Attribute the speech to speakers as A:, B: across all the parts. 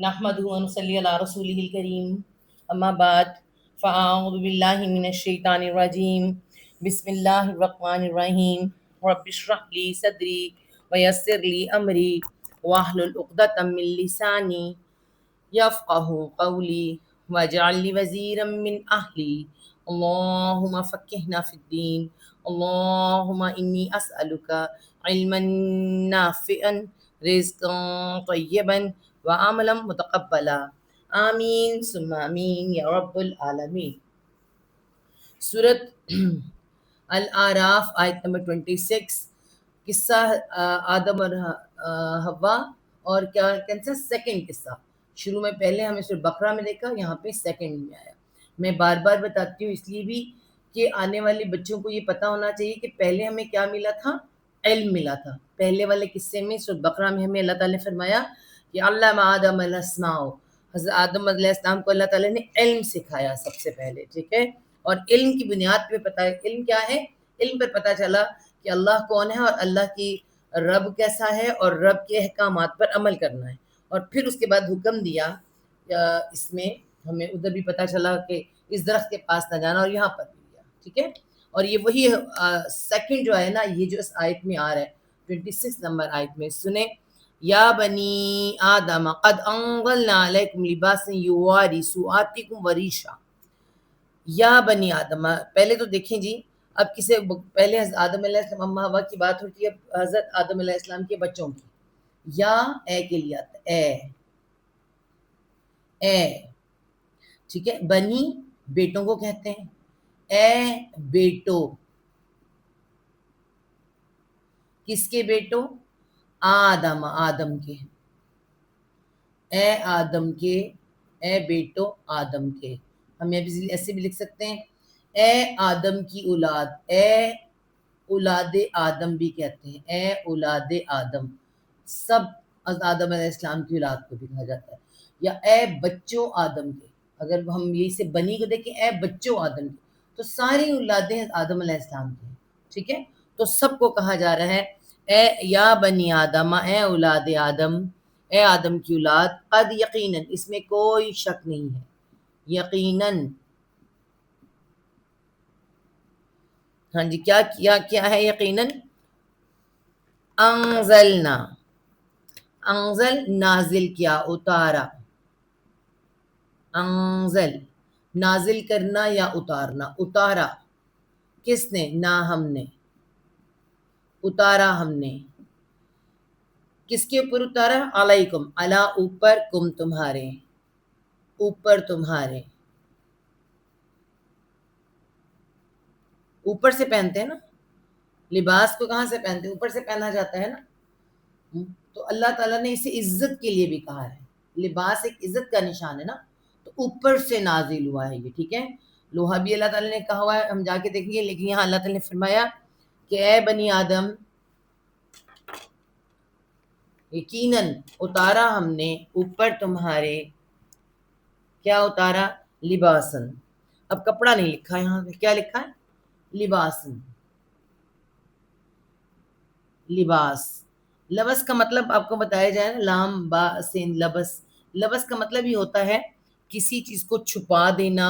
A: نحمده ونصلي على رسوله الكريم أما بعد فأعوذ بالله من الشيطان الرجيم بسم الله الرحمن الرحيم رب اشرح لي صدري ويسر لي أمري واحلل عقدة من لساني يفقه قولي واجعل لي وزيرا من أهلي اللهم فقهنا في الدين اللهم إني أسألك علما نافعا رزقا طيبا وعملا متقبلا آمین ثم آمین یا رب العالمین۔ سورت الاعراف آیت نمبر 26، قصہ آدم اور حوا، اور کیا کہتے ہیں سیکنڈ قصہ۔ شروع میں پہلے ہمیں سورہ بقرہ میں دیکھا، یہاں پہ سیکنڈ میں آیا۔ میں بار بار بتاتی ہوں اس لیے بھی کہ آنے والے بچوں کو یہ پتہ ہونا چاہیے کہ پہلے ہمیں کیا ملا تھا، علم ملا تھا۔ پہلے والے قصے میں سورہ بقرہ میں ہمیں اللہ تعالیٰ نے فرمایا کہ علم آدم الاسماء، حضرت آدم علیہ السلام کو اللہ تعالیٰ نے علم سکھایا سب سے پہلے، ٹھیک ہے۔ اور علم کی بنیاد پہ پتہ ہے علم کیا ہے، علم پر پتہ چلا کہ اللہ کون ہے اور اللہ کی رب کیسا ہے اور رب کے احکامات پر عمل کرنا ہے۔ اور پھر اس کے بعد حکم دیا، اس میں ہمیں ادھر بھی پتہ چلا کہ اس درخت کے پاس نہ جانا، اور یہاں پر بھی دیا، ٹھیک ہے۔ اور یہ وہی سیکنڈ جو ہے نا، یہ جو اس آیت میں آ رہا ہے 26 نمبر آیت میں، سنیں، یا بنی آدم قد انزلنا علیکم لباسا یواری سوآتکم وریشا۔ یا بنی آدم، پہلے تو دیکھیں جی، اب کسے پہلے حضرت آدم علیہ السلام اما حوا کی بات ہوتی ہے، اب حضرت آدم علیہ السلام کے بچوں کی۔ یا اے کے لیے آتا ہے، اے، ٹھیک ہے۔ بنی بیٹوں کو کہتے ہیں، اے بیٹو، کس کے بیٹوں؟ آدم، آدم کے، اے آدم کے، اے بیٹو آدم کے۔ ہم ایسے بھی لکھ سکتے ہیں، اے آدم کی اولاد، اے اولاد آدم بھی کہتے ہیں، اے اولاد آدم، سب آدم علیہ السلام کی اولاد کو بھی کہا جاتا ہے۔ یا اے بچوں آدم کے، اگر ہم یہی سے بنی کو دیکھیں، اے بچوں آدم کے، تو ساری اولادیں آدم علیہ السلام کی ہیں، ٹھیک ہے۔ تو سب کو کہا جا رہا ہے اے یا بنی آدم، اے اولاد آدم، اے آدم کی اولاد، قد یقیناً، اس میں کوئی شک نہیں ہے، یقیناً، ہاں جی، کیا ہے یقیناً؟ انزلنا، انزل نازل کیا، اتارا، انزل نازل کرنا یا اتارنا، اتارا کس نے؟ نہ ہم نے، اتارا ہم نے، کس کے اوپر اتارا؟ علیکم، علی اوپر، کم تمہارے، اوپر تمہارے، اوپر سے پہنتے ہیں نا لباس کو، کہاں سے پہنتے ہیں؟ اوپر سے پہنا جاتا ہے نا۔ تو اللہ تعالیٰ نے اسے عزت کے لیے بھی کہا ہے، لباس ایک عزت کا نشان ہے نا، تو اوپر سے نازل ہوا ہے یہ، ٹھیک ہے۔ لوہا بھی اللہ تعالیٰ نے کہا ہوا ہے، ہم جا کے دیکھیں گے، لیکن یہاں اللہ تعالیٰ نے فرمایا کہ اے بنی آدم، یقیناً اتارا ہم نے اوپر تمہارے، کیا اتارا؟ لباسن۔ اب کپڑا نہیں لکھا یہاں پہ، کیا لکھا ہے؟ لباسن، لباس۔ لبس کا مطلب آپ کو بتایا جائے نا، لام با سین لبس، لبس کا مطلب یہ ہوتا ہے کسی چیز کو چھپا دینا،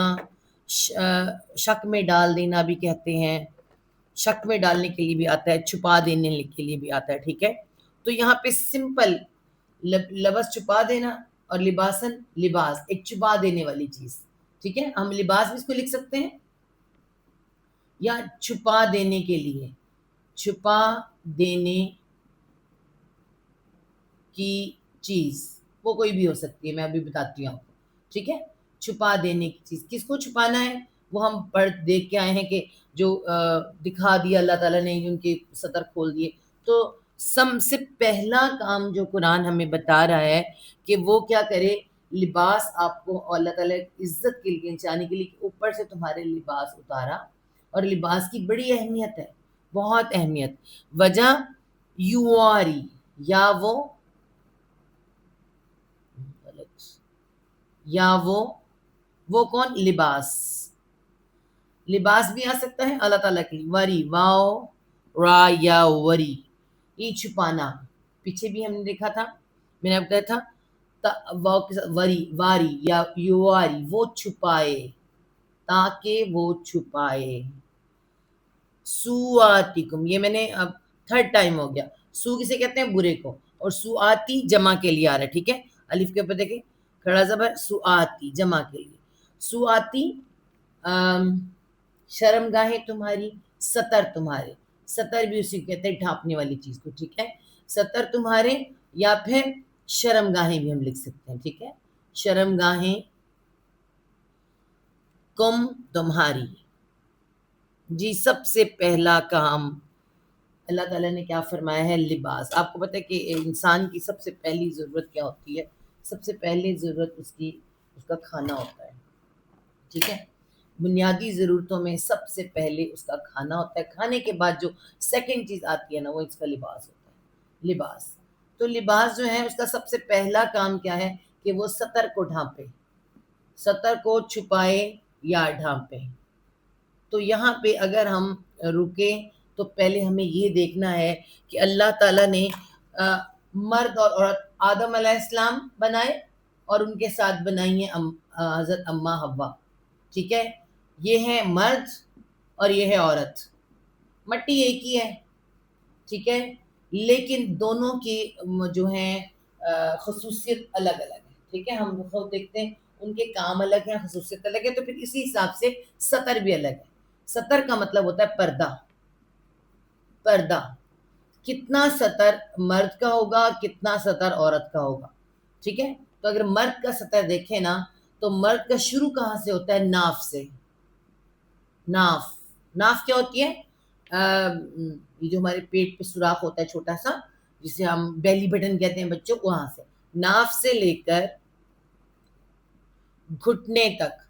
A: شک میں ڈال دینا بھی کہتے ہیں، شک میں ڈالنے کے لیے بھی آتا ہے، چھپا دینے کے لیے بھی آتا ہے، ٹھیک ہے۔ تو یہاں پہ سمپل لبس چھپا دینا، اور لباسن لباس، ایک چھپا دینے والی چیز، ٹھیک ہے۔ ہم لباس بھی اس کو لکھ سکتے ہیں، یا چھپا دینے کے لیے، چھپا دینے کی چیز، وہ کوئی بھی ہو سکتی ہے، میں ابھی بتاتی ہوں آپ کو، ٹھیک ہے۔ چھپا دینے کی چیز، کس کو چھپانا ہے؟ وہ ہم دیکھ کے آئے ہیں کہ جو دکھا دیا اللہ تعالیٰ نے، ان کے سطر کھول دیے۔ تو سب سے پہلا کام جو قرآن ہمیں بتا رہا ہے کہ وہ کیا کرے، لباس آپ کو اللہ تعالیٰ عزت کے لیے چاہنے کے لیے کہ اوپر سے تمہارے لباس اتارا، اور لباس کی بڑی اہمیت ہے، بہت اہمیت۔ وجہ یواری، یا وہ کون؟ لباس، لباس بھی آ سکتا ہے اللہ تعالیٰ کے لیے، وری، واو را یا وری، یہ چھپانا۔ پیچھے بھی ہم نے دیکھا تھا، میں نے اب کہا تھا واو کے ساتھ وری واری یا یواری وہ چھپائے تاکہ وہ چھپائے. سوآتکم یہ میں نے اب تھرڈ ٹائم ہو گیا. سو کسے کہتے ہیں برے کو, اور سوآتی جمع کے لیے آ رہا ہے, ٹھیک ہے. الف کے اوپر دیکھیں کھڑا زبر سوآتی جمع کے لیے. سوآتی شرم گاہیں تمہاری, ستر تمہارے, ستر بھی اسی کہتے ہیں ڈھانپنے والی چیز کو, ٹھیک ہے. ستر تمہارے یا پھر شرم گاہیں بھی ہم لکھ سکتے ہیں, ٹھیک ہے. شرم گاہیں کم تمہاری. جی سب سے پہلا کام اللہ تعالیٰ نے کیا فرمایا ہے؟ لباس. آپ کو پتہ ہے کہ انسان کی سب سے پہلی ضرورت کیا ہوتی ہے؟ سب سے پہلی ضرورت اس کا کھانا ہوتا ہے, ٹھیک ہے. بنیادی ضرورتوں میں سب سے پہلے اس کا کھانا ہوتا ہے. کھانے کے بعد جو سیکنڈ چیز آتی ہے نا وہ اس کا لباس ہوتا ہے. لباس تو لباس جو ہے اس کا سب سے پہلا کام کیا ہے کہ وہ ستر کو ڈھانپے, ستر کو چھپائے یا ڈھانپے. تو یہاں پہ اگر ہم رکیں تو پہلے ہمیں یہ دیکھنا ہے کہ اللہ تعالیٰ نے مرد اور عورت آدم علیہ السلام بنائے اور ان کے ساتھ بنائی ہیں حضرت اماں حوا, ٹھیک ہے. یہ ہے مرد اور یہ ہے عورت, مٹی ایک ہی ہے, ٹھیک ہے, لیکن دونوں کی جو ہیں خصوصیت الگ الگ ہے, ٹھیک ہے. ہم خود دیکھتے ہیں ان کے کام الگ ہیں, خصوصیت الگ ہے, تو پھر اسی حساب سے سطر بھی الگ ہے. سطر کا مطلب ہوتا ہے پردہ. پردہ کتنا سطر مرد کا ہوگا, کتنا سطر عورت کا ہوگا, ٹھیک ہے. تو اگر مرد کا سطر دیکھیں نا تو مرد کا شروع کہاں سے ہوتا ہے؟ ناف سے. ناف, ناف کیا ہوتی ہے؟ یہ جو ہمارے پیٹ پہ سوراخ ہوتا ہے چھوٹا سا, جسے ہم بیلی بٹن کہتے ہیں بچوں, وہاں سے ناف سے لے کر گھٹنے تک,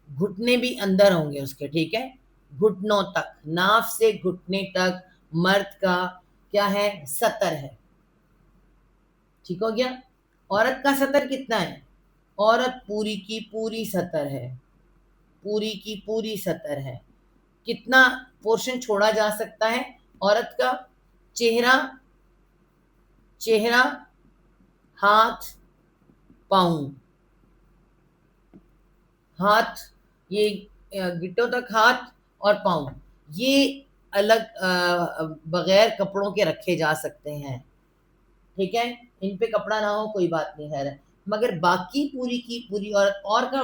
A: گھٹنے بھی اندر ہوں گے اس کے, ٹھیک ہے, گھٹنوں تک, ناف سے گھٹنے تک مرد کا کیا ہے؟ سطر ہے, ٹھیک ہو گیا. عورت کا سطر کتنا ہے؟ عورت پوری کی پوری سطر ہے, پوری کی پوری سطر ہے. کتنا پورشن چھوڑا جا سکتا ہے عورت کا؟ چہرہ, چہرہ, ہاتھ, پاؤں, ہاتھ, یہ گٹوں تک ہاتھ اور پاؤں, یہ الگ بغیر کپڑوں کے رکھے جا سکتے ہیں, ٹھیک ہے. ان پہ کپڑا نہ ہو کوئی بات نہیں, خیر ہے. مگر باقی پوری کی پوری عورت, اور کا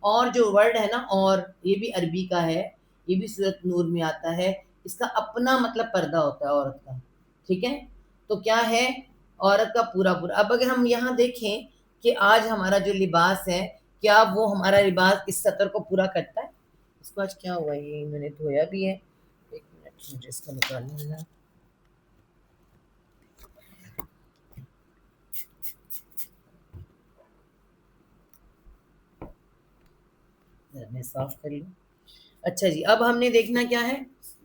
A: اور جو ورڈ ہے نا اور, یہ بھی عربی کا ہے, یہ بھی سورۃ نور میں آتا ہے. اس کا اپنا مطلب پردہ ہوتا ہے عورت کا, ٹھیک ہے. تو کیا ہے؟ عورت کا پورا پورا. اب اگر ہم یہاں دیکھیں کہ آج ہمارا جو لباس ہے کیا وہ ہمارا لباس اس سطر کو پورا کرتا ہے؟ اس کو آج کیا ہوا, یہ میں نے دھویا بھی ہے, ایک منٹ مجھے اس کو نکالنے لگا. میں صاف کر لوں. اچھا جی, اب ہم نے دیکھنا کیا ہے,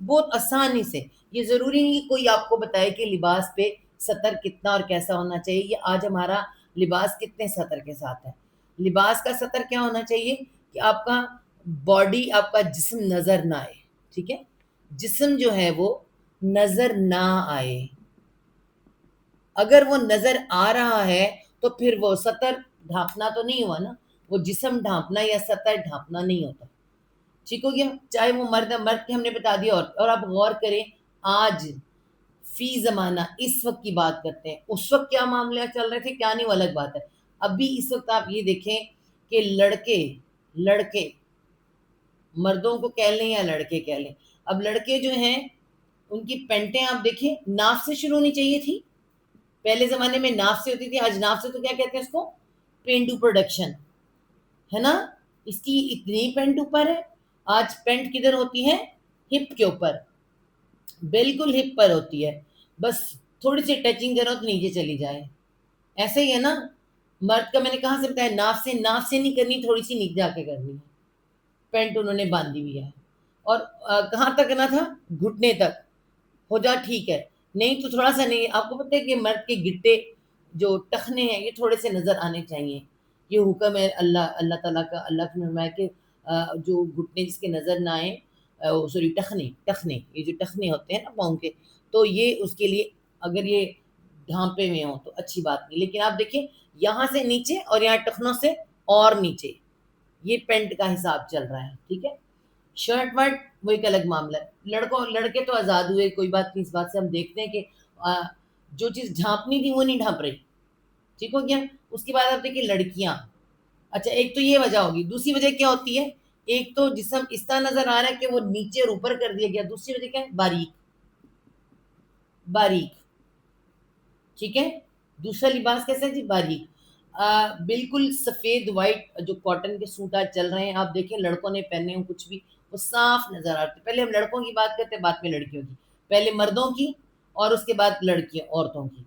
A: بہت آسانی سے. یہ ضروری نہیں کہ کوئی آپ کو بتائے کہ لباس پہ سطر کتنا اور کیسا ہونا چاہیے. یہ آج ہمارا لباس کتنے سطر کے ساتھ ہے. لباس کا سطر کیا ہونا چاہیے کہ آپ کا باڈی, آپ کا جسم نظر نہ آئے, ٹھیک ہے. جسم جو ہے وہ نظر نہ آئے. اگر وہ نظر آ رہا ہے تو پھر وہ سطر ڈھانپنا تو نہیں ہوا نا, وہ جسم ڈھانپنا یا سطر ڈھانپنا نہیں ہوتا, ٹھیک ہو گیا. چاہے وہ مرد ہے, مرد کے ہم نے بتا دیا. اور آپ غور کریں, آج فی زمانہ اس وقت کی بات کرتے ہیں, اس وقت کیا معاملہ چل رہے تھے کیا نہیں, وہ الگ بات ہے. ابھی اس وقت آپ یہ دیکھیں کہ لڑکے مردوں کو کہہ لیں یا لڑکے کہہ لیں, اب لڑکے جو ہیں ان کی پینٹیں آپ دیکھیں ناف سے شروع ہونی چاہیے تھی. پہلے زمانے میں ناف سے ہوتی تھی, آج ناف سے تو کیا کہتے ہیں اس کو؟ پینڈو پروڈکشن, ہے نا. اس کی اتنی پینٹ اوپر ہے. آج پینٹ کدھر ہوتی ہے؟ ہپ کے اوپر, بالکل ہپ پر ہوتی ہے, بس تھوڑی سی ٹچنگ کرو تو نیچے چلی جائے. ایسے ہی ہے نا. مرد کا میں نے کہاں سے بتایا, ناف سے نہیں کرنی, تھوڑی سی نیچے جا کے کرنی ہے. پینٹ انہوں نے باندھی ہوئی ہے. اور کہاں تک کرنا تھا؟ گھٹنے تک ہو جا, ٹھیک ہے. نہیں تو تھوڑا سا نہیں. آپ کو پتہ ہے کہ مرد کے گٹے جو ٹخنے ہیں یہ تھوڑے سے نظر آنے چاہیے. یہ حکم ہے اللہ تعالیٰ کا. اللہ نے فرمایا کہ جو گھٹنے جس کے نظر نہ آئیں, سوری ٹخنے یہ جو ٹخنے ہوتے ہیں نا پاؤں کے, تو یہ اس کے لیے اگر یہ ڈھانپے میں ہوں تو اچھی بات نہیں. لیکن آپ دیکھیں یہاں سے نیچے اور یہاں ٹخنوں سے اور نیچے، یہ پینٹ کا حساب چل رہا ہے، ٹھیک ہے. شرٹ ورٹ وہ ایک الگ معاملہ ہے. لڑکے تو آزاد ہوئے، کوئی بات نہیں، اس بات سے ہم دیکھتے ہیں کہ جو چیز ڈھانپنی تھی وہ نہیں ڈھانپ رہی، ٹھیک ہو گیا. اس کے بعد آپ دیکھیں لڑکیاں. اچھا ایک تو یہ وجہ ہوگی، دوسری وجہ کیا ہوتی ہے؟ ایک تو جسم اس طرح نظر آ رہا ہے کہ وہ نیچے اور اوپر کر دیا گیا، دوسری وجہ کیا ہے؟ باریک باریک، ٹھیک ہے. دوسرا لباس کیسا ہے جی؟ باریک. بالکل سفید وائٹ جو کاٹن کے سوٹ آج چل رہے ہیں، آپ دیکھیں لڑکوں نے پہنے ہوں کچھ بھی وہ صاف نظر آتے. پہلے ہم لڑکوں کی بات کرتے ہیں، بعد میں لڑکیوں کی، پہلے مردوں کی اور اس کے بعد لڑکیاں عورتوں کی.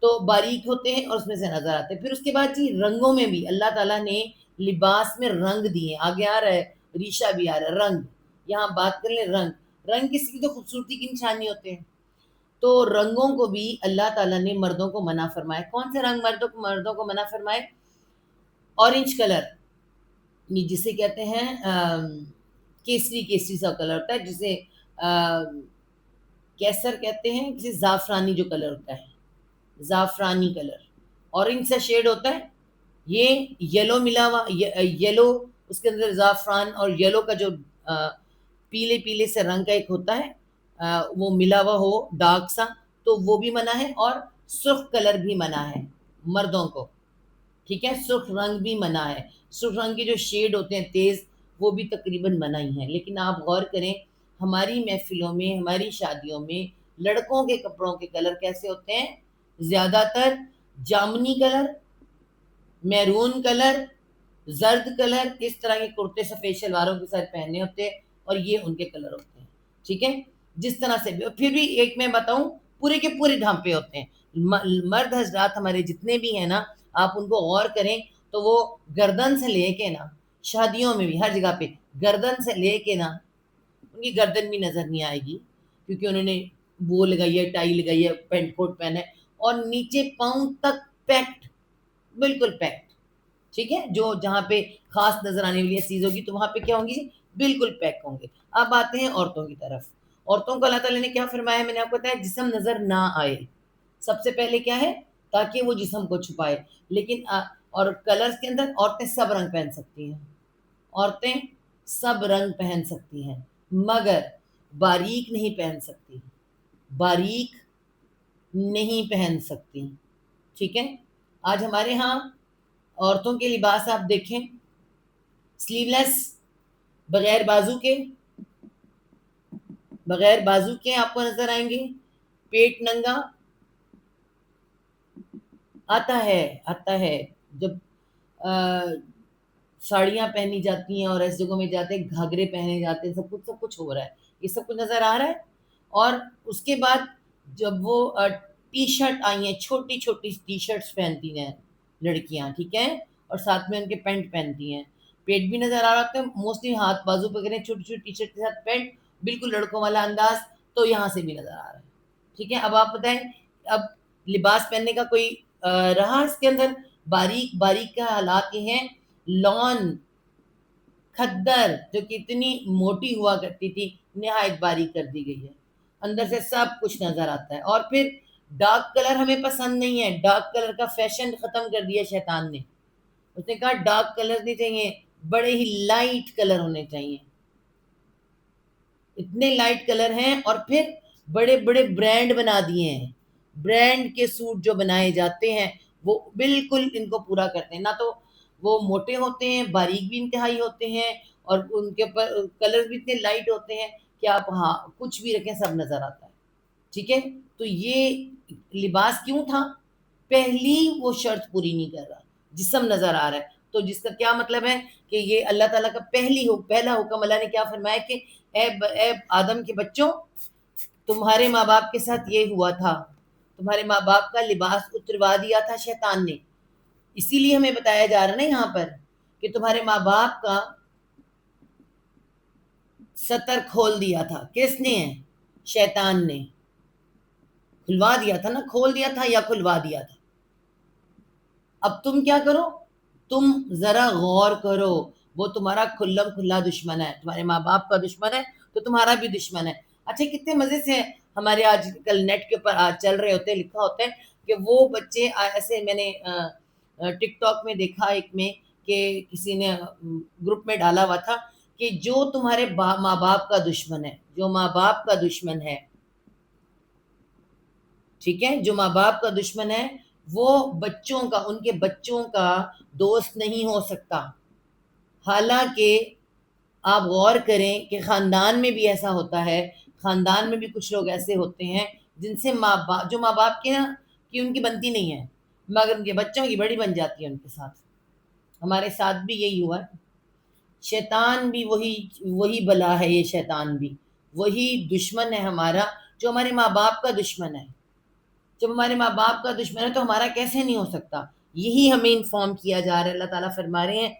A: تو باریک ہوتے ہیں اور اس میں سے نظر آتے ہیں. پھر اس کے بعد جی رنگوں میں بھی اللہ تعالیٰ نے لباس میں رنگ دیے. آگے آ رہا ہے، ریشا بھی آ رہا ہے. رنگ، یہاں بات کر لیں رنگ. رنگ کسی کی تو خوبصورتی کی نشانی ہوتے ہیں، تو رنگوں کو بھی اللہ تعالیٰ نے مردوں کو منع فرمایا. کون سے رنگ مردوں کو منع فرمائے؟ اورنج کلر، جسے کہتے ہیں کیسری سا کلر ہوتا ہے، جسے کیسر کہتے ہیں، جسے زعفرانی جو کلر ہوتا ہے، زعفرانی کلر، اورنج سا شیڈ ہوتا ہے. یہ یلو ملا ہوا، یلو اس کے اندر زعفران اور یلو کا جو پیلے پیلے سے رنگ کا ایک ہوتا ہے، وہ ملا ہوا ہو ڈارک سا، تو وہ بھی منع ہے. اور سرخ کلر بھی منع ہے مردوں کو، ٹھیک ہے. سرخ رنگ بھی منع ہے. سرخ رنگ کے جو شیڈ ہوتے ہیں تیز، وہ بھی تقریباً منع ہی ہیں. لیکن آپ غور کریں ہماری محفلوں میں، ہماری شادیوں میں لڑکوں کے کپڑوں کے کلر کیسے ہوتے ہیں؟ زیادہ تر جامنی کلر، میرون کلر، زرد کلر، اس طرح کے کرتے سفید شلواروں کے ساتھ پہنے ہوتے ہیں، اور یہ ان کے کلر ہوتے ہیں، ٹھیک ہے. جس طرح سے بھی. پھر بھی ایک میں بتاؤں، پورے کے پورے ڈھانپے ہوتے ہیں. مرد حضرات ہمارے جتنے بھی ہیں نا، آپ ان کو غور کریں تو وہ گردن سے لے کے نا، شادیوں میں بھی ہر جگہ پہ گردن سے لے کے نا، ان کی گردن بھی نظر نہیں آئے گی، کیونکہ انہوں نے وہ لگائی ہے، ٹائی لگائی ہے، پینٹ کوٹ پہنا ہے، اور نیچے پاؤں تک پیکٹ، بالکل پیکٹ، ٹھیک ہے. جو جہاں پہ خاص نظر آنے والی چیز ہوگی تو وہاں پہ کیا ہوں گی؟ بالکل پیک ہوں گے. اب آتے ہیں عورتوں کی طرف. عورتوں کو اللہ تعالیٰ نے کیا فرمایا؟ میں نے آپ کو بتایا جسم نظر نہ آئے. سب سے پہلے کیا ہے؟ تاکہ وہ جسم کو چھپائے. لیکن اور کلرز کے اندر عورتیں سب رنگ پہن سکتی ہیں، عورتیں سب رنگ پہن سکتی ہیں، مگر باریک نہیں پہن سکتی، باریک نہیں پہن سکتی، ٹھیک ہے. آج ہمارے ہاں عورتوں کے لباس آپ دیکھیں، سلیو لیس، بغیر بازو کے آپ کو نظر آئیں گے. پیٹ ننگا آتا ہے جب ساڑیاں پہنی جاتی ہیں اور ایسی جگہوں میں جاتے ہیں، گھاگرے پہنے جاتے ہیں، سب کچھ ہو رہا ہے، یہ سب کچھ نظر آ رہا ہے. اور اس کے بعد جب وہ ٹی شرٹ آئی ہیں، چھوٹی چھوٹی ٹی شرٹس پہنتی ہیں لڑکیاں، ٹھیک ہے، اور ساتھ میں ان کے پینٹ پہنتی ہیں. پیٹ بھی نظر آ رہا ہوتا ہے، موسٹلی ہاتھ بازو پہ کریں، چھوٹی چھوٹی ٹی شرٹ کے ساتھ پینٹ، بالکل لڑکوں والا انداز، تو یہاں سے بھی نظر آ رہا ہے، ٹھیک ہے. اب آپ بتائیں، اب لباس پہننے کا کوئی رہا اس کے اندر؟ باریک کا حالات یہ ہیں. لان، کھدر جو کتنی موٹی ہوا کرتی تھی، نہایت باریک کر دی گئی ہے، اندر سے سب کچھ نظر آتا ہے. اور پھر ڈارک کلر ہمیں پسند نہیں ہے، ڈارک کلر کا فیشن ختم کر دیا شیطان نے. اس نے کہا ڈارک کلر نہیں چاہیے، بڑے ہی لائٹ کلر ہونے چاہیے. اتنے لائٹ کلر ہیں، اور پھر بڑے بڑے برانڈ بنا دیے ہیں. برانڈ کے سوٹ جو بنائے جاتے ہیں وہ بالکل ان کو پورا کرتے ہیں. نہ تو وہ موٹے ہوتے ہیں، باریک بھی انتہائی ہوتے ہیں، اور ان کے اوپر کلر بھی اتنے لائٹ ہوتے ہیں کہ آپ ہاں کچھ بھی رکھیں سب نظر آتا ہے، ٹھیک ہے. تو یہ لباس کیوں تھا؟ پہلی وہ شرط پوری نہیں کر رہا، جسم نظر آ رہا ہے. تو جس کا کیا مطلب ہے کہ یہ اللہ تعالیٰ کا پہلا حکم. اللہ نے کیا فرمایا کہ اے آدم کے بچوں، تمہارے ماں باپ کے ساتھ یہ ہوا تھا، تمہارے ماں باپ کا لباس اتروا دیا تھا شیطان نے. اسی لیے ہمیں بتایا جا رہا ہے نا یہاں پر کہ تمہارے ماں باپ کا ستر کھول دیا تھا. کس نے؟ شیطان نے. کھلوا دیا تھا نا، کھول دیا تھا یا کھلوا دیا تھا. اب تم کیا کرو؟ تم ذرا غور کرو، وہ تمہارا کھلم کھلا دشمن ہے، تمہارے ماں باپ کا دشمن ہے تو تمہارا بھی دشمن ہے. اچھا کتنے مزے سے ہمارے آج کل نیٹ کے اوپر چل رہے ہوتے ہیں، لکھا ہوتا ہے کہ وہ بچے ایسے، میں نے ٹک ٹاک میں دیکھا ایک میں کہ کسی نے گروپ میں ڈالا ہوا تھا کہ جو تمہارے ماں باپ کا دشمن ہے، جو ماں باپ کا دشمن ہے، ٹھیک ہے، جو ماں باپ کا دشمن ہے وہ بچوں کا، ان کے بچوں کا دوست نہیں ہو سکتا۔ حالانکہ آپ غور کریں کہ خاندان میں بھی ایسا ہوتا ہے، خاندان میں بھی کچھ لوگ ایسے ہوتے ہیں جن سے جو ماں باپ کے نا کہ ان کی بنتی نہیں ہے، مگر ان کے بچوں کی بڑی بن جاتی ہے ان کے ساتھ۔ ہمارے ساتھ بھی یہی ہوا ہے۔ شیطان بھی وہی بلا ہے، یہ شیطان بھی وہی دشمن ہے ہمارا جو ہمارے ماں باپ کا دشمن ہے۔ جب ہمارے ماں باپ کا دشمن ہے تو ہمارا کیسے نہیں ہو سکتا؟ یہی ہمیں انفارم کیا جا رہا ہے۔ اللہ تعالیٰ فرما رہے ہیں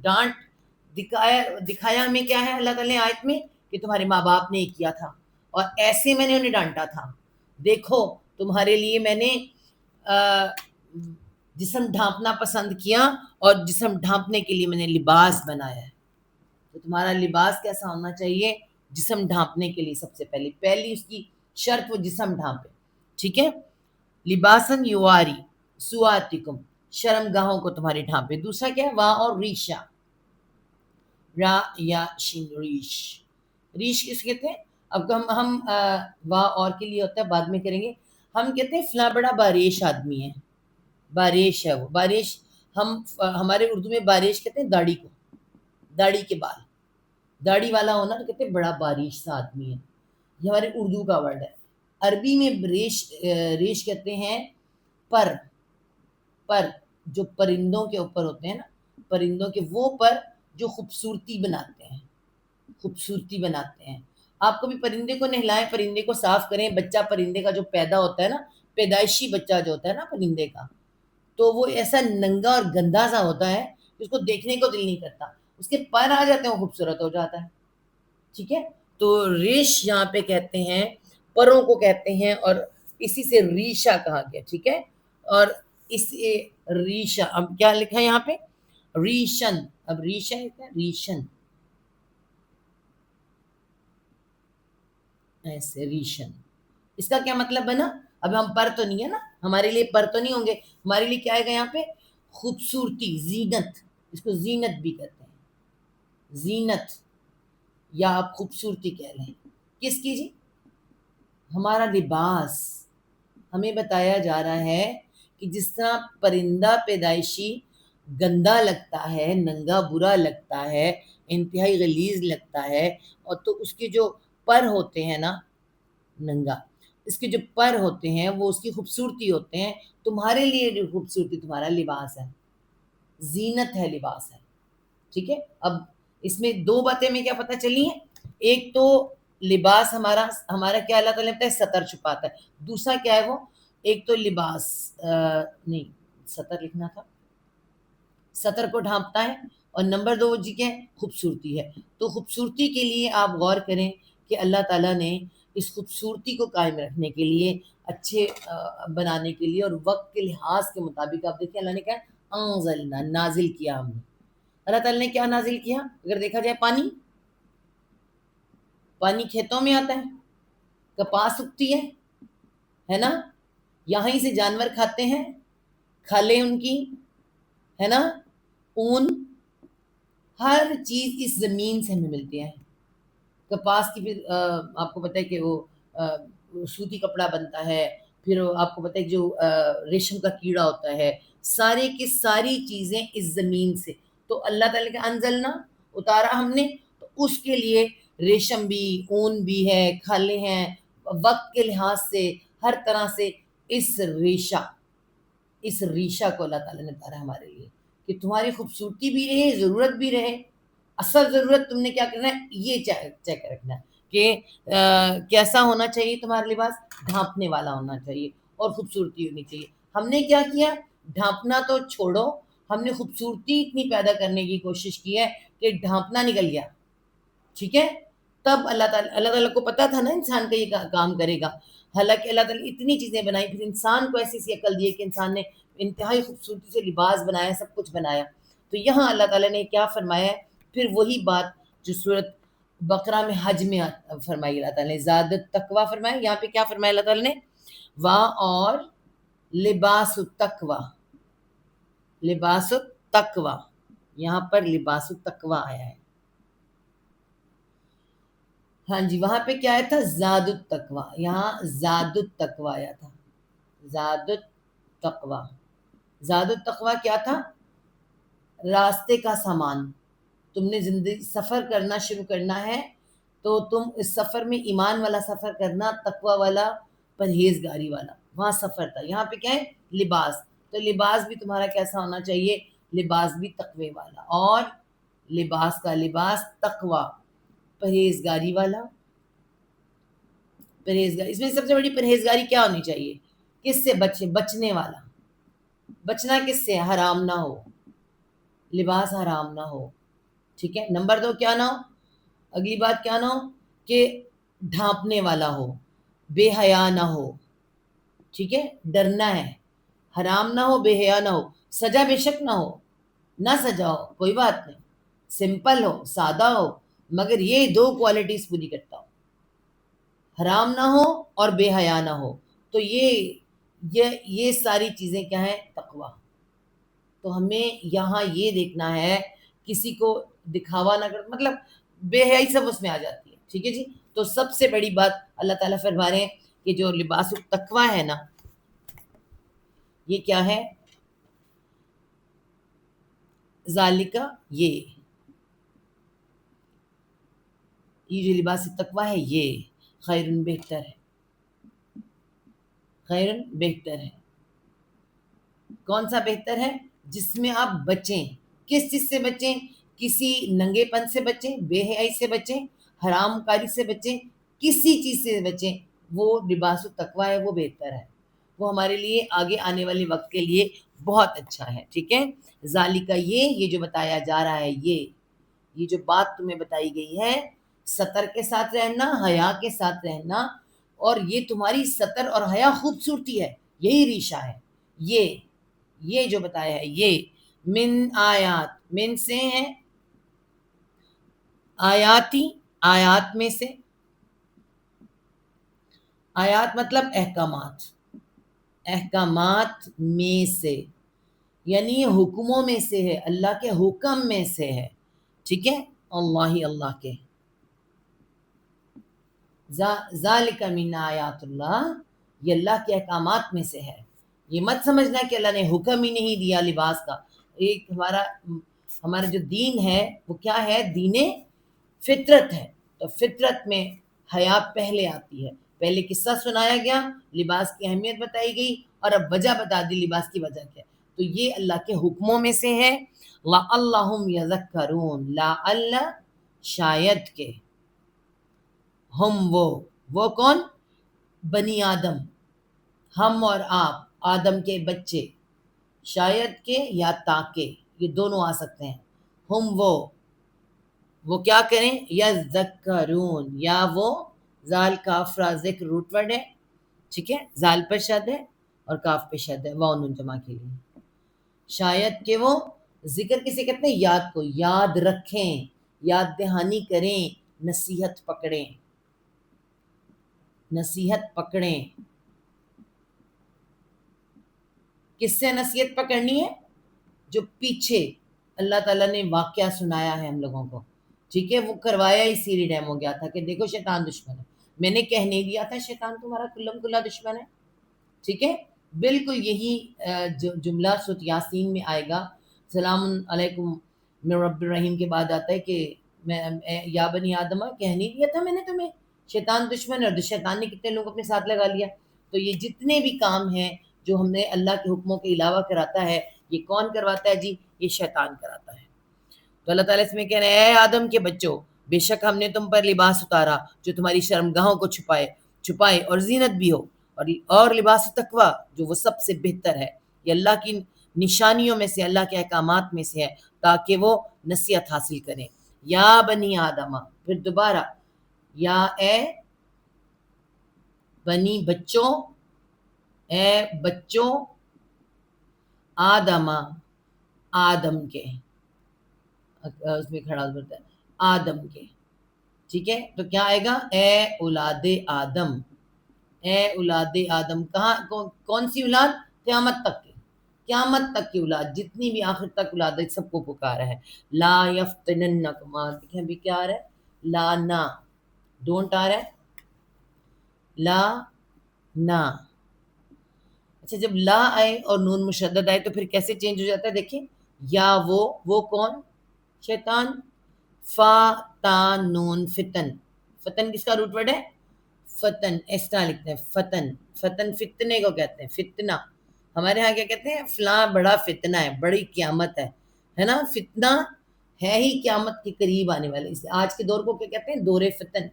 A: ڈانٹ دکھایا ہمیں کیا ہے اللہ تعالیٰ نے آیت میں، کہ تمہارے ماں باپ نے کیا تھا اور ایسے میں نے انہیں ڈانٹا تھا۔ دیکھو تمہارے لیے میں نے جسم ڈھانپنا پسند کیا اور جسم ڈھانپنے کے لیے میں نے لباس بنایا ہے۔ تو تمہارا لباس کیسا ہونا چاہیے؟ جسم ڈھانپنے کے لیے سب سے پہلی اس کی شرط وہ جسم ڈھانپے، ٹھیک ہے۔ لباسن یواری سواتکم، شرم گاہوں کو تمہارے ڈھانپے۔ دوسرا کیا ہے؟ وا اور ریشا، را یا شین، ریش، ریش کس کہتے ہیں؟ اب ہم وا اور کے لیے ہوتا ہے، بعد میں کریں گے۔ ہم کہتے ہیں فلاں بڑا باریش آدمی ہے، باریش ہے وہ، باریش ہمارے اردو میں باریش کہتے ہیں داڑھی کو، داڑھی کے بال، داڑھی والا ہونا تو کہتے ہیں بڑا باریش سا آدمی ہے۔ یہ ہمارے اردو کا ورڈ ہے۔ عربی میں ریش کہتے ہیں پر جو پرندوں کے اوپر ہوتے ہیں نا، پرندوں کے وہ پر جو خوبصورتی بناتے ہیں۔ آپ کبھی پرندے کو نہلائیں، پرندے کو صاف کریں، بچہ پرندے کا جو پیدا ہوتا ہے نا، پیدائشی بچہ جو ہوتا ہے نا پرندے کا، تو وہ ایسا ننگا اور گندا سا ہوتا ہے اس کو دیکھنے کو دل نہیں کرتا، اس کے پر آ جاتے ہیں وہ خوبصورت ہو جاتا ہے، ٹھیک ہے۔ تو ریش یہاں پہ کہتے ہیں، پروں کو کہتے ہیں، اور اسی سے ریشا کہا گیا، ٹھیک ہے۔ اور اس ریشا، اب کیا لکھا ہے یہاں پہ؟ ریشن، اب ریشا ہے ریشن، ایسے ریشن، اس کا کیا مطلب بنا؟ اب ہم پر تو نہیں ہے نا، ہمارے لیے پر تو نہیں ہوں گے، ہمارے لیے کیا آئے گا یہاں پہ؟ خوبصورتی، زینت، اس کو زینت بھی کہتے ہیں، زینت یا آپ خوبصورتی کہہ لیں، کس کی جی؟ ہمارا لباس۔ ہمیں بتایا جا رہا ہے کہ جس طرح پرندہ پیدائشی گندا لگتا ہے، ننگا برا لگتا ہے، انتہائی غلیظ لگتا ہے، اور تو اس کے جو پر ہوتے ہیں نا، ننگا، اس کے جو پر ہوتے ہیں وہ اس کی خوبصورتی ہوتے ہیں۔ تمہارے لیے جو خوبصورتی تمہارا لباس ہے، زینت ہے، لباس ہے، ٹھیک ہے۔ اب اس میں دو باتیں میں کیا پتہ چلی ہیں؟ ایک تو لباس ہمارا کیا اللہ تعالیٰ نے ستر چھپاتا ہے، دوسرا کیا ہے وہ؟ ایک تو لباس نہیں، ستر لکھنا تھا، ستر کو ڈھانپتا ہے، اور نمبر دو جی کیا ہے؟ خوبصورتی ہے۔ تو خوبصورتی کے لیے آپ غور کریں کہ اللہ تعالیٰ نے اس خوبصورتی کو قائم رکھنے کے لیے، اچھے بنانے کے لیے، اور وقت کے لحاظ کے مطابق، آپ دیکھیں اللہ نے کیا انزلنا، نازل کیا ہم نے۔ اللہ تعالیٰ نے کیا نازل کیا؟ اگر دیکھا جائے پانی کھیتوں میں آتا ہے، کپاس اگتی ہے نا، یہیں سے جانور کھاتے ہیں، کھالیں ان کی، ہے نا، اون، ہر چیز اس زمین سے ہمیں ملتی ہے۔ کپاس کی پھر آپ کو پتہ ہے کہ وہ سوتی کپڑا بنتا ہے، پھر آپ کو پتہ ہے جو ریشم کا کیڑا ہوتا ہے، سارے کی ساری چیزیں اس زمین سے۔ تو اللہ تعالیٰ کے انزلنا، اتارا ہم نے، تو اس کے لیے ریشم بھی، اون بھی ہے، کھالیں ہیں، وقت کے لحاظ سے ہر طرح سے اس ریشہ کو اللہ تعالیٰ نے اتارا ہمارے لیے کہ تمہاری خوبصورتی بھی رہے، ضرورت بھی رہے۔ اصل ضرورت تم نے کیا کرنا ہے؟ یہ چیک رکھنا ہے کہ کیسا ہونا چاہیے تمہارا لباس؟ ڈھانپنے والا ہونا چاہیے اور خوبصورتی ہونی چاہیے۔ ہم نے کیا کیا؟ ڈھانپنا تو چھوڑو، ہم نے خوبصورتی اتنی پیدا کرنے کی کوشش کی ہے کہ ڈھانپنا نکل گیا، ٹھیک ہے۔ تب اللہ تعالیٰ کو پتا تھا نا انسان کا یہ کام کرے گا، حالانکہ اللہ تعالیٰ اتنی چیزیں بنائی، پھر انسان کو ایسی سی عقل دی کہ انسان نے انتہائی خوبصورتی سے لباس بنایا، سب کچھ بنایا۔ تو یہاں اللہ تعالیٰ نے کیا فرمایا ہے؟ پھر وہی بات جو سورۃ بقرہ میں حج میں فرمائی اللہ تعالیٰ نے، زادت تقویٰ فرمایا۔ یہاں پہ کیا فرمایا اللہ تعالیٰ نے؟ وا اور لباس التقویٰ، لباس التقوی، یہاں پر لباس التقوی آیا ہے. ہاں جی، وہاں پہ کیا آیا تھا؟ زاد التقوی. یہاں زاد التقوی آیا تھا. زاد التقوی. زاد التقوی کیا تھا؟ راستے کا سامان. تم نے زندگی سفر کرنا شروع کرنا ہے تو تم اس سفر میں ایمان والا سفر کرنا، تقوی والا، پرہیزگاری والا. وہاں سفر تھا. یہاں پہ کیا ہے؟ لباس. تو لباس بھی تمہارا کیسا ہونا چاہیے؟ لباس بھی تقوی والا. اور لباس کا لباس تقوی، پرہیزگاری والا. پرہیزگاری، اس میں سب سے بڑی پرہیزگاری کیا ہونی چاہیے؟ کس سے بچنے والا. بچنا کس سے؟ حرام نہ ہو، لباس حرام نہ ہو. ٹھیک ہے. نمبر 2 کیا نہ ہو؟ اگلی بات کیا نہ ہو؟ کہ ڈھانپنے والا ہو، بے حیا نہ ہو. ٹھیک ہے. ڈرنا ہے. حرام نہ ہو، بے حیا نہ ہو. سجا بے شک نہ ہو، نہ سجا ہو، کوئی بات نہیں، سمپل ہو، سادہ ہو، مگر یہ 2 کوالٹیز پوری کرتا ہو. حرام نہ ہو اور بے حیا نہ ہو. تو یہ ساری چیزیں کیا ہیں؟ تقوی. تو ہمیں یہاں یہ دیکھنا ہے کسی کو دکھاوا نہ کر، مطلب بے حیائی سب اس میں آ جاتی ہے. ٹھیک ہے جی. تو سب سے بڑی بات اللہ تعالیٰ فرما رہے ہیں کہ جو لباس التقوی ہے نا، یہ کیا ہے؟ ذالکا، یہ جو لباس التقوی ہے یہ خیرن، بہتر ہے. خیرن، بہتر ہے. کون سا بہتر ہے؟ جس میں آپ بچیں. کس چیز سے بچیں؟ کسی ننگے پن سے بچیں، بے حیائی سے بچیں، حرام کاری سے بچیں، کسی چیز سے بچیں. وہ لباس التقوی ہے، وہ بہتر ہے. وہ ہمارے لیے آگے آنے والے وقت کے لیے بہت اچھا ہے. ٹھیک ہے. ذالکا، یہ جو بتایا جا رہا ہے، یہ جو بات تمہیں بتائی گئی ہے، ستر کے ساتھ رہنا، حیا کے ساتھ رہنا، اور یہ تمہاری ستر اور حیا خوبصورتی ہے، یہی ریشہ ہے. یہ جو بتایا ہے، یہ من آیات، من سے ہے، آیاتی، آیات میں سے. آیات مطلب احکامات، احکامات میں سے، یعنی حکموں میں سے ہے، اللہ کے حکم میں سے ہے. ٹھیک ہے. اللہ کے. ذالک من آیات اللہ، یہ اللہ کے احکامات میں سے ہے. یہ مت سمجھنا کہ اللہ نے حکم ہی نہیں دیا لباس کا. ایک ہمارا جو دین ہے وہ کیا ہے؟ دین فطرت ہے. تو فطرت میں حیا پہلے آتی ہے. پہلے قصہ سنایا گیا، لباس کی اہمیت بتائی گئی، اور اب وجہ بتا دی لباس کی وجہ کیا. تو یہ اللہ کے حکموں میں سے ہے. لعلہم یذکرون، لعل، شاید کہ، ہم وہ کون؟ بنی آدم، ہم اور آپ، آدم کے بچے. شاید کہ یا تاکہ، یہ دونوں آ سکتے ہیں. ہم وہ کیا کریں؟ یذکرون، یا وہ، زال کاف را ذکر روٹ ورڈ ہے. ٹھیک ہے. زال پر شد ہے اور کاف پہ شد ہے، واو نون جمع کے لیے. شاید کہ وہ، ذکر کسے کہتے ہیں؟ یاد کو. یاد رکھیں، یاد دہانی کریں، نصیحت پکڑیں. نصیحت پکڑیں. کس سے نصیحت پکڑنی ہے؟ جو پیچھے اللہ تعالیٰ نے واقعہ سنایا ہے ہم لوگوں کو. ٹھیک ہے. وہ کروایا اسی لیے ٹائم ہو گیا تھا کہ دیکھو شیطان دشمن ہے. میں نے کہہ نہیں دیا تھا شیطان تمہارا کلم کلا دشمن ہے. ٹھیک ہے. بالکل یہی جملہ سورۃ یاسین میں آئے گا. سلام علیکم من رب الرحیم کے بعد آتا ہے کہ میں یا بنی آدم، کہہ نہیں دیا تھا میں نے تمہیں شیطان دشمن ہے. اور شیطان نے کتنے لوگ اپنے ساتھ لگا لیا. تو یہ جتنے بھی کام ہیں جو ہم نے اللہ کے حکموں کے علاوہ کراتا ہے، یہ کون کرواتا ہے جی؟ یہ شیطان کراتا ہے. تو اللہ تعالیٰ اس میں کہہ رہے ہیں، اے آدم کے بچوں، بے شک ہم نے تم پر لباس اتارا جو تمہاری شرمگاہوں کو چھپائے اور زینت بھی ہو، اور لباس تقوی جو وہ سب سے بہتر ہے. یہ اللہ کی نشانیوں میں سے، اللہ کے احکامات میں سے ہے، تاکہ وہ نصیحت حاصل کریں. یا بنی آدم، پھر دوبارہ، یا اے بنی، بچوں، اے بچوں، آدم، آدم کے، اس میں کھڑا ہوتا ہے آدم کے. ٹھیک ہے. تو کیا آئے گا؟ اے اولاد آدم. اے اولاد آدم. کہاں کون سی اولاد؟ قیامت تک کی. قیامت تک کی اولاد، جتنی بھی آخر تک اولاد ہے سب کو پکارا ہے. لا یفتننکم، دیکھیں ابھی کیا آ رہا ہے، لا نا، ڈونٹ آ رہا ہے، لا نا. اچھا جب لا آئے اور نون مشدد آئے تو پھر کیسے چینج ہو جاتا ہے، دیکھیں، یا وہ کون، شیطان، فا تا نون فتن. فتن کس کا روٹ ورڈ ہے، فتن، اس طرح لکھتے ہیں فتن. فتن فتنے کو کہتے ہیں، فتنہ. ہمارے ہاں کیا کہتے ہیں، فلاں بڑا فتنہ ہے، بڑی قیامت ہے نا. فتنہ ہے ہی قیامت کے قریب آنے والے. اس آج کے دور کو کیا کہتے ہیں، دور فتن.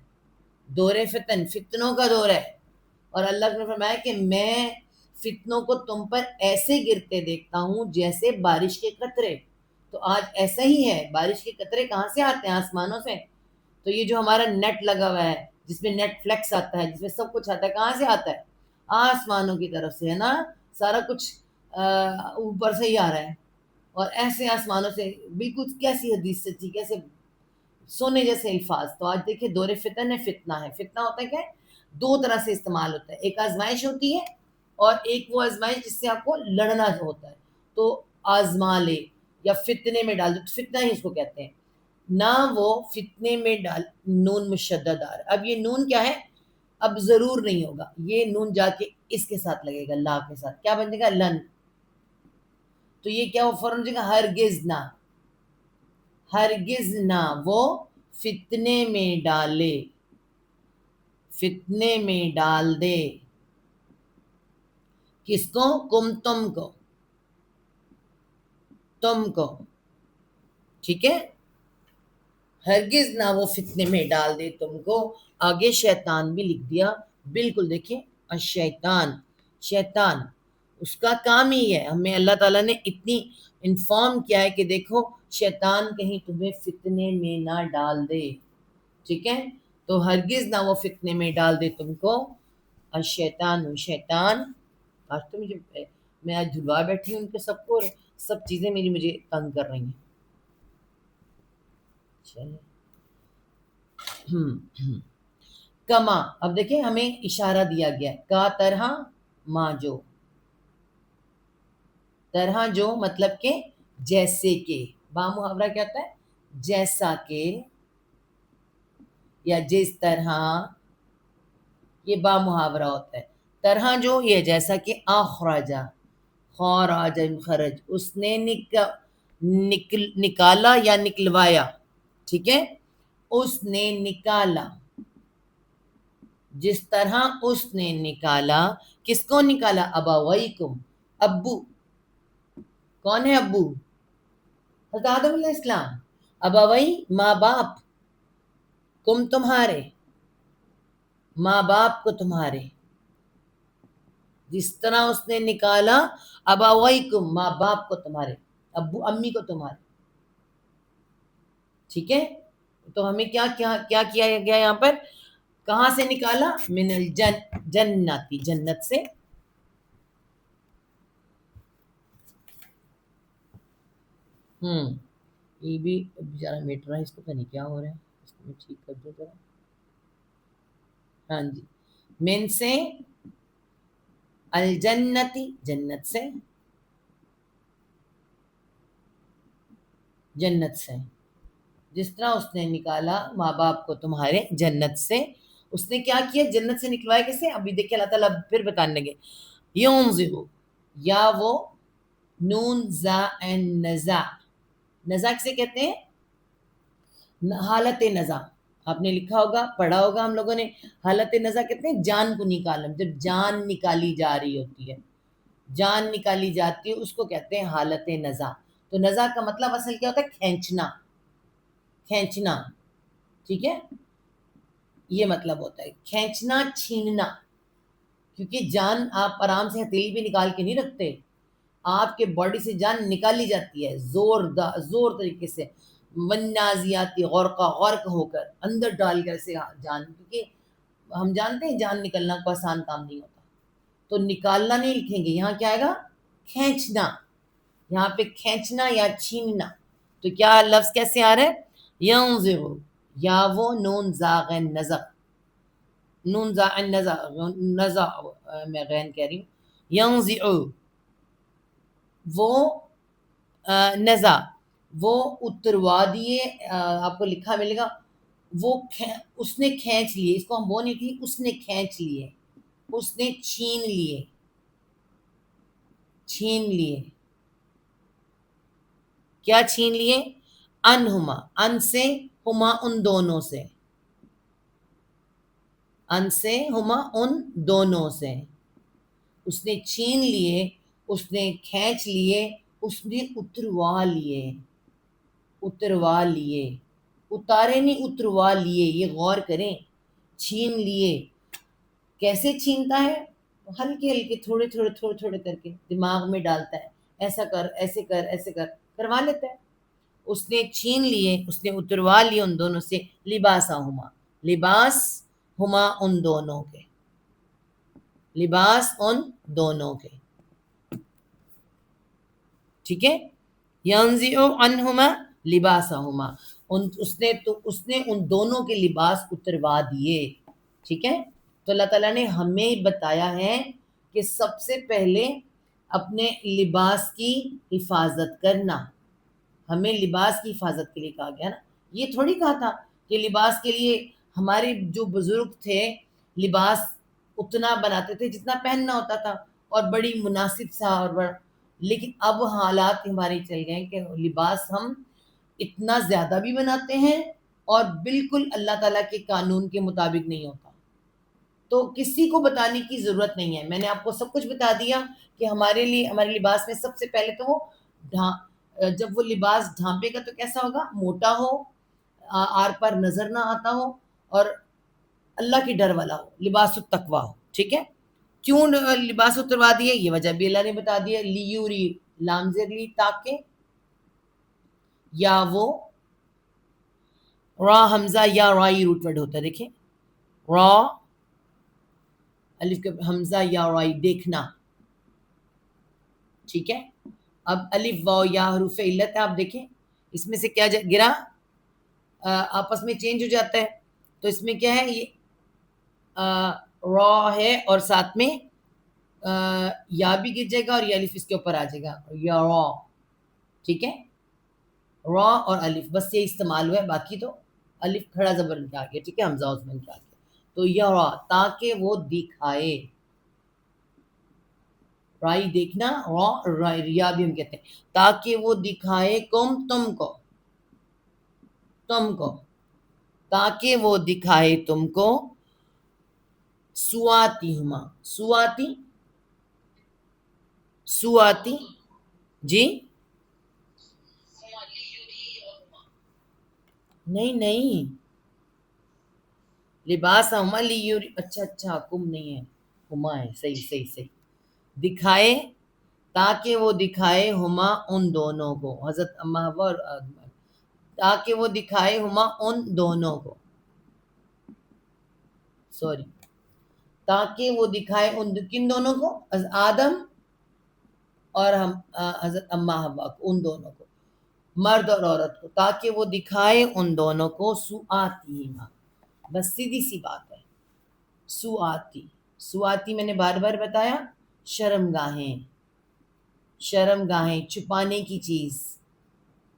A: دور فتن فتنوں کا دور ہے. اور اللہ نے فرمایا کہ میں فتنوں کو تم پر ایسے گرتے دیکھتا ہوں جیسے بارش کے قطرے. تو آج ایسا ہی ہے، بارش کے قطرے کہاں سے آتے ہیں، آسمانوں سے. تو یہ جو ہمارا نیٹ لگا ہوا ہے، جس میں نیٹ فلیکس آتا ہے، جس میں سب کچھ آتا ہے، کہاں سے آتا ہے، آسمانوں کی طرف سے، ہے نا. سارا کچھ اوپر سے ہی آ رہا ہے. اور ایسے آسمانوں سے بالکل کیسی حدیث سچی، کیسے سونے جیسے الفاظ. تو آج دیکھیں دور فتن ہے، فتنہ ہے. فتنہ ہوتا ہے کیا ہے، دو طرح سے استعمال ہوتا ہے. ایک آزمائش ہوتی ہے، اور ایک وہ آزمائش جس سے آپ کو لڑنا ہوتا ہے. تو آزما لے یا فتنے میں ڈال دو، فتنہ ہی اس کو کہتے ہیں. نہ وہ فتنے میں ڈال، نون مشدد آ رہا ہے. اب یہ نون کیا ہے، اب ضرور نہیں ہوگا، یہ نون جا کے اس کے ساتھ لگے گا، لا کے ساتھ. کیا بنے گا، لن. تو یہ کیا ہو، فوراً جگہ ہرگز نہ، ہرگز نہ وہ فتنے میں ڈالے، فتنے میں ڈال دے. کس کو، کم تم کو، تم کو. ٹھیک ہے، ہرگز نہ وہ فتنے میں ڈال دے تم کو. آگے شیطان بھی لکھ دیا، بالکل دیکھیں، الشیطان، شیطان اس کا کام ہی ہے. ہمیں اللہ تعالیٰ نے اتنی انفارم کیا ہے کہ دیکھو شیطان کہیں تمہیں فتنے میں نہ ڈال دے. ٹھیک ہے، تو ہرگز نہ وہ فتنے میں ڈال دے تم کو. الشیطان، شیطان. آج تو میں آج دھلوا بیٹھی ہوں ان کے سب کو، اور سب چیزیں میری مجھے تنگ کر رہی ہیں. چلے کما. اب دیکھیں ہمیں اشارہ دیا گیا کا طرح، ماں جو، طرح جو مطلب کہ جیسے کہ. با محاورہ کیا ہوتا ہے، جیسا کہ یا جس طرح، یہ با محاورہ ہوتا ہے. طرح جو یہ جیسا کہ، اخرجا، خراج خرج، اس نے نکالا یا نکلوایا. ٹھیک ہے، اس نے نکالا، جس طرح اس نے نکالا. کس کو نکالا، ابویکم، ابو. کون ہے ابو، حضرت آدم علیہ السلام. ابوئی ماں باپ، کم تمہارے، ماں باپ کو تمہارے. جس طرح اس نے نکالا ابویکم، ماں باپ کو تمہارے، ابو امی کو تمہارے. ٹھیک ہے، تو ہمیں کیا کیا کیا کیا گیا یہاں پر، کہاں سے نکالا، من الجنتی، جنت سے. یہ بھی بیچارہ میٹ رہا ہے، اس کو پتہ نہیں کیا ہو رہا ہے، اس کو میں ٹھیک کر دوں ذرا. ہاں جی، من سے، الجنتی جنت سے، جنت سے. جس طرح اس نے نکالا ماں باپ کو تمہارے جنت سے. اس نے کیا کیا، جنت سے نکلوایا کیسے، ابھی دیکھیں اللہ تعالیٰ پھر بتانے لگے. یونزغ، یا وہ نون زا این نزا. نزا کسے کہتے ہیں، حالت نزا. آپ نے لکھا ہوگا، پڑھا ہوگا ہم لوگوں نے. حالت نزا کہتے ہیں جان کو نکالنا، جب جان نکالی جا رہی ہوتی ہے، جان نکالی جاتی ہے، اس کو کہتے ہیں حالت نزا. تو نزا کا مطلب اصل کیا ہوتا ہے، کھینچنا، کھینچنا. ٹھیک ہے، یہ مطلب ہوتا ہے کھینچنا، چھیننا. کیونکہ جان آپ آرام سے ہتھیلی بھی نکال کے نہیں رکھتے، آپ کے باڈی سے جان نکالی جاتی ہے زور طریقے سے. والنازیاتی غرقا، غرق ہو کر، اندر ڈال کر سے جان. کیونکہ ہم جانتے ہیں جان نکلنا کوئی آسان کام نہیں ہوتا. تو نکالنا نہیں لکھیں گے، یہاں کیا آئے گا، کھینچنا. یہاں پہ کھینچنا یا چھیننا. تو کیا لفظ کیسے آ رہا ہے، ینظر، یا وہ نون زاغ نزغ، نون زاغ نزغ، نزغ میں غین کہہ رہی ہوں. ینظر، وہ نزا وہ اتروا دیے، آپ کو لکھا ملے گا وہ اس نے کھینچ لیے، اس کو ہم وہ نہیں تھی، اس نے کھینچ لیے، اس نے چھین لیے، چھین لیے، کیا چھین لیے؟ انہما، ان سے، ہما ان دونوں سے، ان سے، ہما ان دونوں سے، اس نے چھین لیے، اس نے کھینچ لیے، اس نے اتروا لیے، اتروا لیے، اتارے نہیں اتروا لیے، یہ غور کریں، چھین لیے، کیسے چھینتا ہے؟ ہلکے ہلکے تھوڑے تھوڑے تھوڑے تھوڑے کر کے دماغ میں ڈالتا ہے، ایسا کر ایسے کر ایسے کر، کروا لیتا ہے۔ اس نے چھین لیے، اس نے اتروا لیے ان دونوں سے، لباسا ہما، لباس ہما ان دونوں کے، لباس ان دونوں کے، ٹھیک ہے، ینزع عنہما لباسہما، اس نے ان دونوں کے لباس اتروا دیے، ٹھیک ہے۔ تو اللہ تعالیٰ نے ہمیں بتایا ہے کہ سب سے پہلے اپنے لباس کی حفاظت کرنا، ہمیں لباس کی حفاظت کے لیے کہا گیا نا، یہ تھوڑی کہا تھا کہ لباس کے لیے ہمارے جو بزرگ تھے لباس اتنا بناتے تھے جتنا پہننا ہوتا تھا اور بڑی مناسب سا اور بڑا، لیکن اب حالات ہمارے چل گئے کہ لباس ہم اتنا زیادہ بھی بناتے ہیں اور بالکل اللہ تعالیٰ کے قانون کے مطابق نہیں ہوتا، تو کسی کو بتانے کی ضرورت نہیں ہے، میں نے آپ کو سب کچھ بتا دیا کہ ہمارے لیے ہمارے لباس میں سب سے پہلے تو وہ جب وہ لباس ڈھانپے گا تو کیسا ہوگا؟ موٹا ہو، آر پر نظر نہ آتا ہو، اور اللہ کی ڈر والا ہو، لباس التقوی ہو، ٹھیک ہے۔ کیوں لباس اتروا دیے؟ یہ وجہ بھی اللہ نے بتا دیا، لیوری لام زیر لی، تاکہ، یا وہ را حمزہ یا رائی روٹ ورڈ ہوتا ہے، دیکھیں را الف کے حمزہ یا رائی، دیکھنا، ٹھیک ہے۔ اب الف واو یا حروف علت ہے، آپ دیکھیں اس میں سے کیا گرا، آپس میں چینج ہو جاتا ہے، تو اس میں کیا ہے؟ یہ را ہے اور ساتھ میں یا بھی گر جائے گا اور یہ الف اس کے اوپر آ جائے گا، یا را، ٹھیک ہے، را اور الف بس یہ استعمال ہوا ہے، باقی تو الف کھڑا زبر بن کے آ گیا، ٹھیک ہے، حمزہ بن کے آ گیا، تو یا را، تاکہ وہ دکھائے، رائی دیکھنا، را ریا بھی ہم کہتے ہیں، تاکہ وہ دکھائے کم تم کو، تم کو، تاکہ وہ دکھائے تم کو، سواتی ہما، سواتی، سواتی، جی نہیں نہیں، لباس ہما لیوری، اچھا اچھا، کم نہیں ہے، ہما ہے، صحیح صحیح صحیح، دکھائے، تاکہ وہ دکھائے ہما ان دونوں کو، حضرت اما حوا اور آدم، تاکہ وہ دکھائے ہما ان دونوں کو، سوری، تاکہ وہ دکھائے ان کن دونوں کو؟ آدم اور ہم حضرت اما حوا کو، ان دونوں کو، مرد اور عورت کو، تاکہ وہ دکھائے ان دونوں کو، سوآتیہما، بس سیدھی سی بات ہے، سوآتی، سوآتی میں نے بار بار بتایا، شرم گاہیں، شرم گاہیں، چھپانے کی چیز،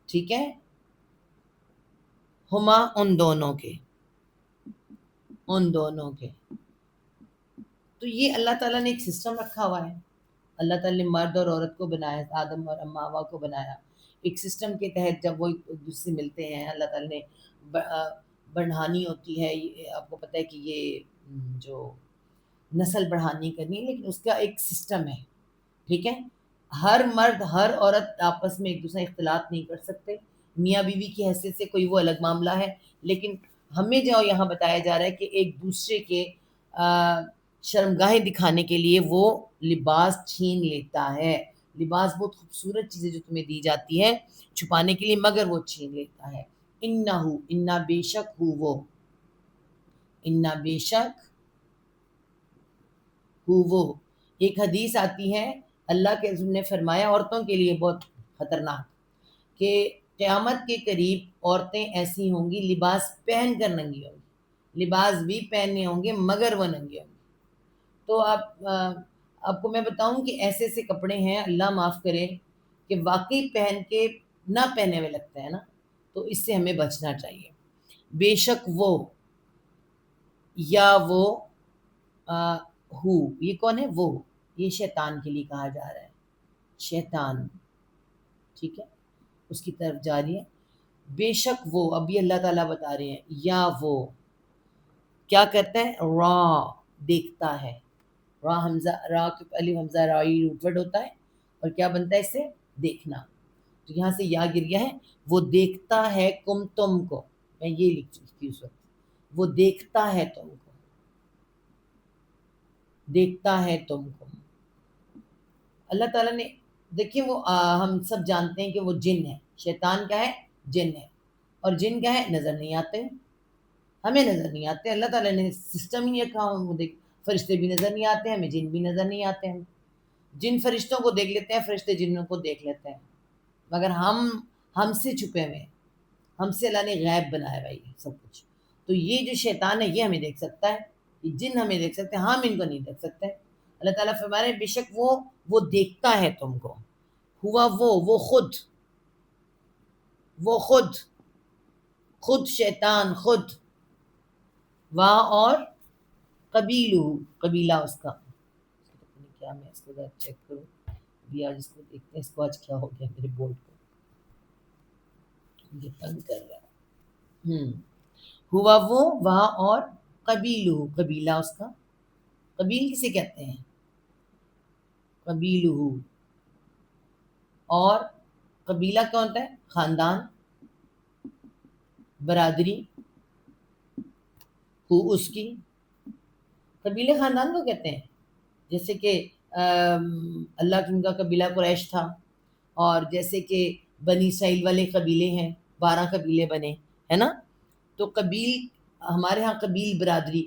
A: ٹھیک ہے، ہما ان دونوں کے، ان دونوں کے، تو یہ اللہ تعالیٰ نے ایک سسٹم رکھا ہوا ہے، اللہ تعالیٰ نے مرد اور عورت کو بنایا، آدم اور اما حوا کو بنایا ایک سسٹم کے تحت، جب وہ ایک دوسرے سے ملتے ہیں، اللہ تعالیٰ نے بڑھانی ہوتی ہے، آپ کو پتہ ہے کہ یہ جو نسل بڑھانی کرنی ہے، لیکن اس کا ایک سسٹم ہے، ٹھیک ہے، ہر مرد ہر عورت آپس میں ایک دوسرے اختلاط نہیں کر سکتے، میاں بیوی کی حیثیت سے کوئی وہ الگ معاملہ ہے، لیکن ہمیں جو یہاں بتایا جا رہا ہے کہ ایک دوسرے کے شرمگاہیں دکھانے کے لیے وہ لباس چھین لیتا ہے، لباس بہت خوبصورت چیزیں جو تمہیں دی جاتی ہے چھپانے کے لیے، مگر وہ چھین لیتا ہے، انہو، انا بے شک ہو وہ، انا بے شک وہ، ایک حدیث آتی ہے، اللہ کے رسول نے فرمایا عورتوں کے لیے بہت خطرناک، کہ قیامت کے قریب عورتیں ایسی ہوں گی لباس پہن کر ننگی ہوں گی، لباس بھی پہننے ہوں گے مگر وہ ننگے ہوں گے، تو آپ کو میں بتاؤں کہ ایسے ایسے کپڑے ہیں، اللہ معاف کرے، کہ واقعی پہن کے نہ پہنے ہوئے لگتا ہے نا، تو اس سے ہمیں بچنا چاہیے. بے شک وہ یا وہ ہو، یہ کون ہے؟ وہ، یہ شیطان کے لیے کہا جا رہا ہے. شیطان، ٹھیک ہے، اس کی طرف جاری ہے. بے شک وہ، اب یہ اللہ تعالیٰ بتا رہے ہیں، یا وہ کیا کرتا ہے؟ را، دیکھتا ہے. را حمزہ، را کے الف حمزہ رائی روٹ ورڈ ہوتا ہے، اور کیا بنتا ہے اس سے؟ دیکھنا. تو یہاں سے یا گر گیا ہے. وہ دیکھتا ہے تم کو، میں یہ لکھ چکی اس وقت، وہ دیکھتا ہے تم کو، دیکھتا ہے تم کو. اللہ تعالیٰ نے دیکھیے وہ ہم سب جانتے ہیں کہ وہ جن ہے. شیطان کیا ہے؟ جن ہے. اور جن کیا ہے؟ نظر نہیں آتے، ہمیں نظر نہیں آتے. اللہ تعالیٰ نے سسٹم ہی رکھا، وہ دیکھ، فرشتے بھی نظر نہیں آتے ہمیں، جن بھی نظر نہیں آتے ہیں. جن فرشتوں کو دیکھ لیتے ہیں، فرشتے جنوں کو دیکھ لیتے ہیں، مگر ہم سے چھپے ہوئے ہیں. ہم سے اللہ نے غیب بنایا بھائی سب کچھ. تو یہ جو شیطان ہے یہ ہمیں دیکھ سکتا ہے، یہ جن ہمیں دیکھ سکتے ہیں، ہم ان کو نہیں دیکھ سکتے. اللہ تعالیٰ فرما رہے ہیں بے شک وہ دیکھتا ہے تم کو. ہوا وہ خود شیطان، خود واہ اور قبیلہ اس کا. کیا میں اس کو ذرا چیک کروں ابھی، آج اس کو دیکھتے ہیں، اس کو آج کیا ہو گیا میرے بورڈ کو، مجھے تنگ کر رہا ہے. ہوا وہ وہاں اور قبیلہ اس کا. قبیل کسے کہتے ہیں؟ قبیلہ. اور قبیلہ کیا ہوتا ہے؟ خاندان، برادری. اس کی قبیلے خاندان کو کہتے ہیں. جیسے کہ اللہ کی ان کا قبیلہ قریش تھا، اور جیسے کہ بنی اسرائیل والے قبیلے ہیں، 12 قبیلے بنے ہے نا. تو قبیل، ہمارے ہاں قبیل برادری،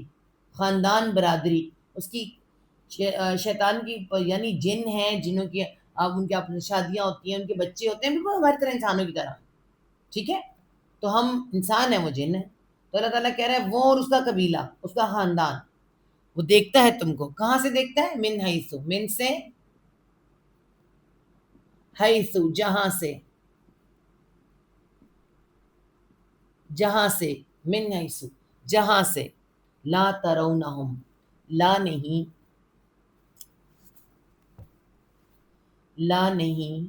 A: خاندان برادری. اس کی شیطان کی یعنی جن ہیں، جنوں کی اب ان کے اپنی شادیاں ہوتی ہیں، ان کے بچے ہوتے ہیں بالکل ہماری طرح، انسانوں کی طرح. ٹھیک ہے، تو ہم انسان ہیں، وہ جن ہیں. تو اللہ تعالیٰ کہہ رہا ہے وہ اور اس کا قبیلہ، اس کا خاندان، وہ دیکھتا ہے تم کو. کہاں سے دیکھتا ہے؟ من حیثو، من سے، حیثو جہاں سے، جہاں سے، من حیثو جہاں سے، لا ترونہم، لا نہیں، لا نہیں،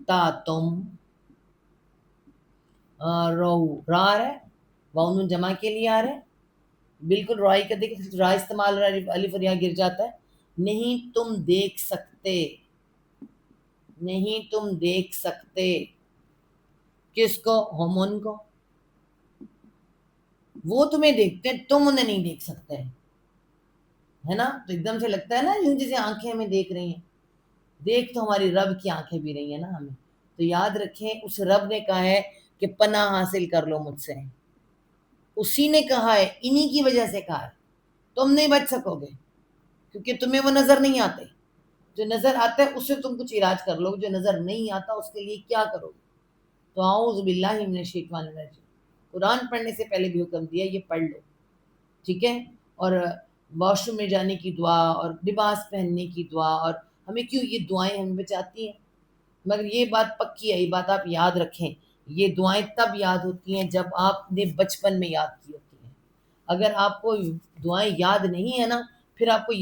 A: تا تم، رو، را آ رہا ہے، واؤن جمع کے لیے آ رہا ہے. بالکل رائی کا دیکھیں، را استعمال ہو رہا ہے، الف اور یا گر جاتا ہے. نہیں تم دیکھ سکتے، نہیں تم دیکھ سکتے. کس کو؟ ہم ان کو. وہ تمہیں دیکھتے ہیں، تم انہیں نہیں دیکھ سکتے، ہے نا. تو ایک دم سے لگتا ہے نا یوں جیسے آنکھیں ہمیں دیکھ رہی ہیں. دیکھ تو ہماری رب کی آنکھیں بھی رہی ہیں نا ہمیں. تو یاد رکھیں اس رب نے کہا ہے کہ پناہ حاصل کر لو مجھ سے. اسی نے کہا ہے، انہی کی وجہ سے کہا ہے. تم نہیں بچ سکو گے کیونکہ تمہیں وہ نظر نہیں آتے. جو نظر آتا ہے اس سے تم کچھ علاج کر لو، جو نظر نہیں آتا اس کے لیے کیا کرو گے؟ تو اعوذ باللہ من الشیطان الرجیم. قرآن پڑھنے سے پہلے بھی حکم دیا یہ پڑھ لو، ٹھیک ہے. اور واش روم میں جانے کی دعا، اور لباس پہننے کی دعا، اور ہمیں کیوں یہ دعائیں ہمیں بچاتی ہیں. مگر یہ بات پکی ہے، یہ بات آپ یاد رکھیں، یہ دعائیں تب یاد ہوتی ہیں جب آپ نے بچپن میں یاد کی ہوتی ہیں. اگر آپ کو دعائیں یاد نہیں ہیں نا، پھر آپ کو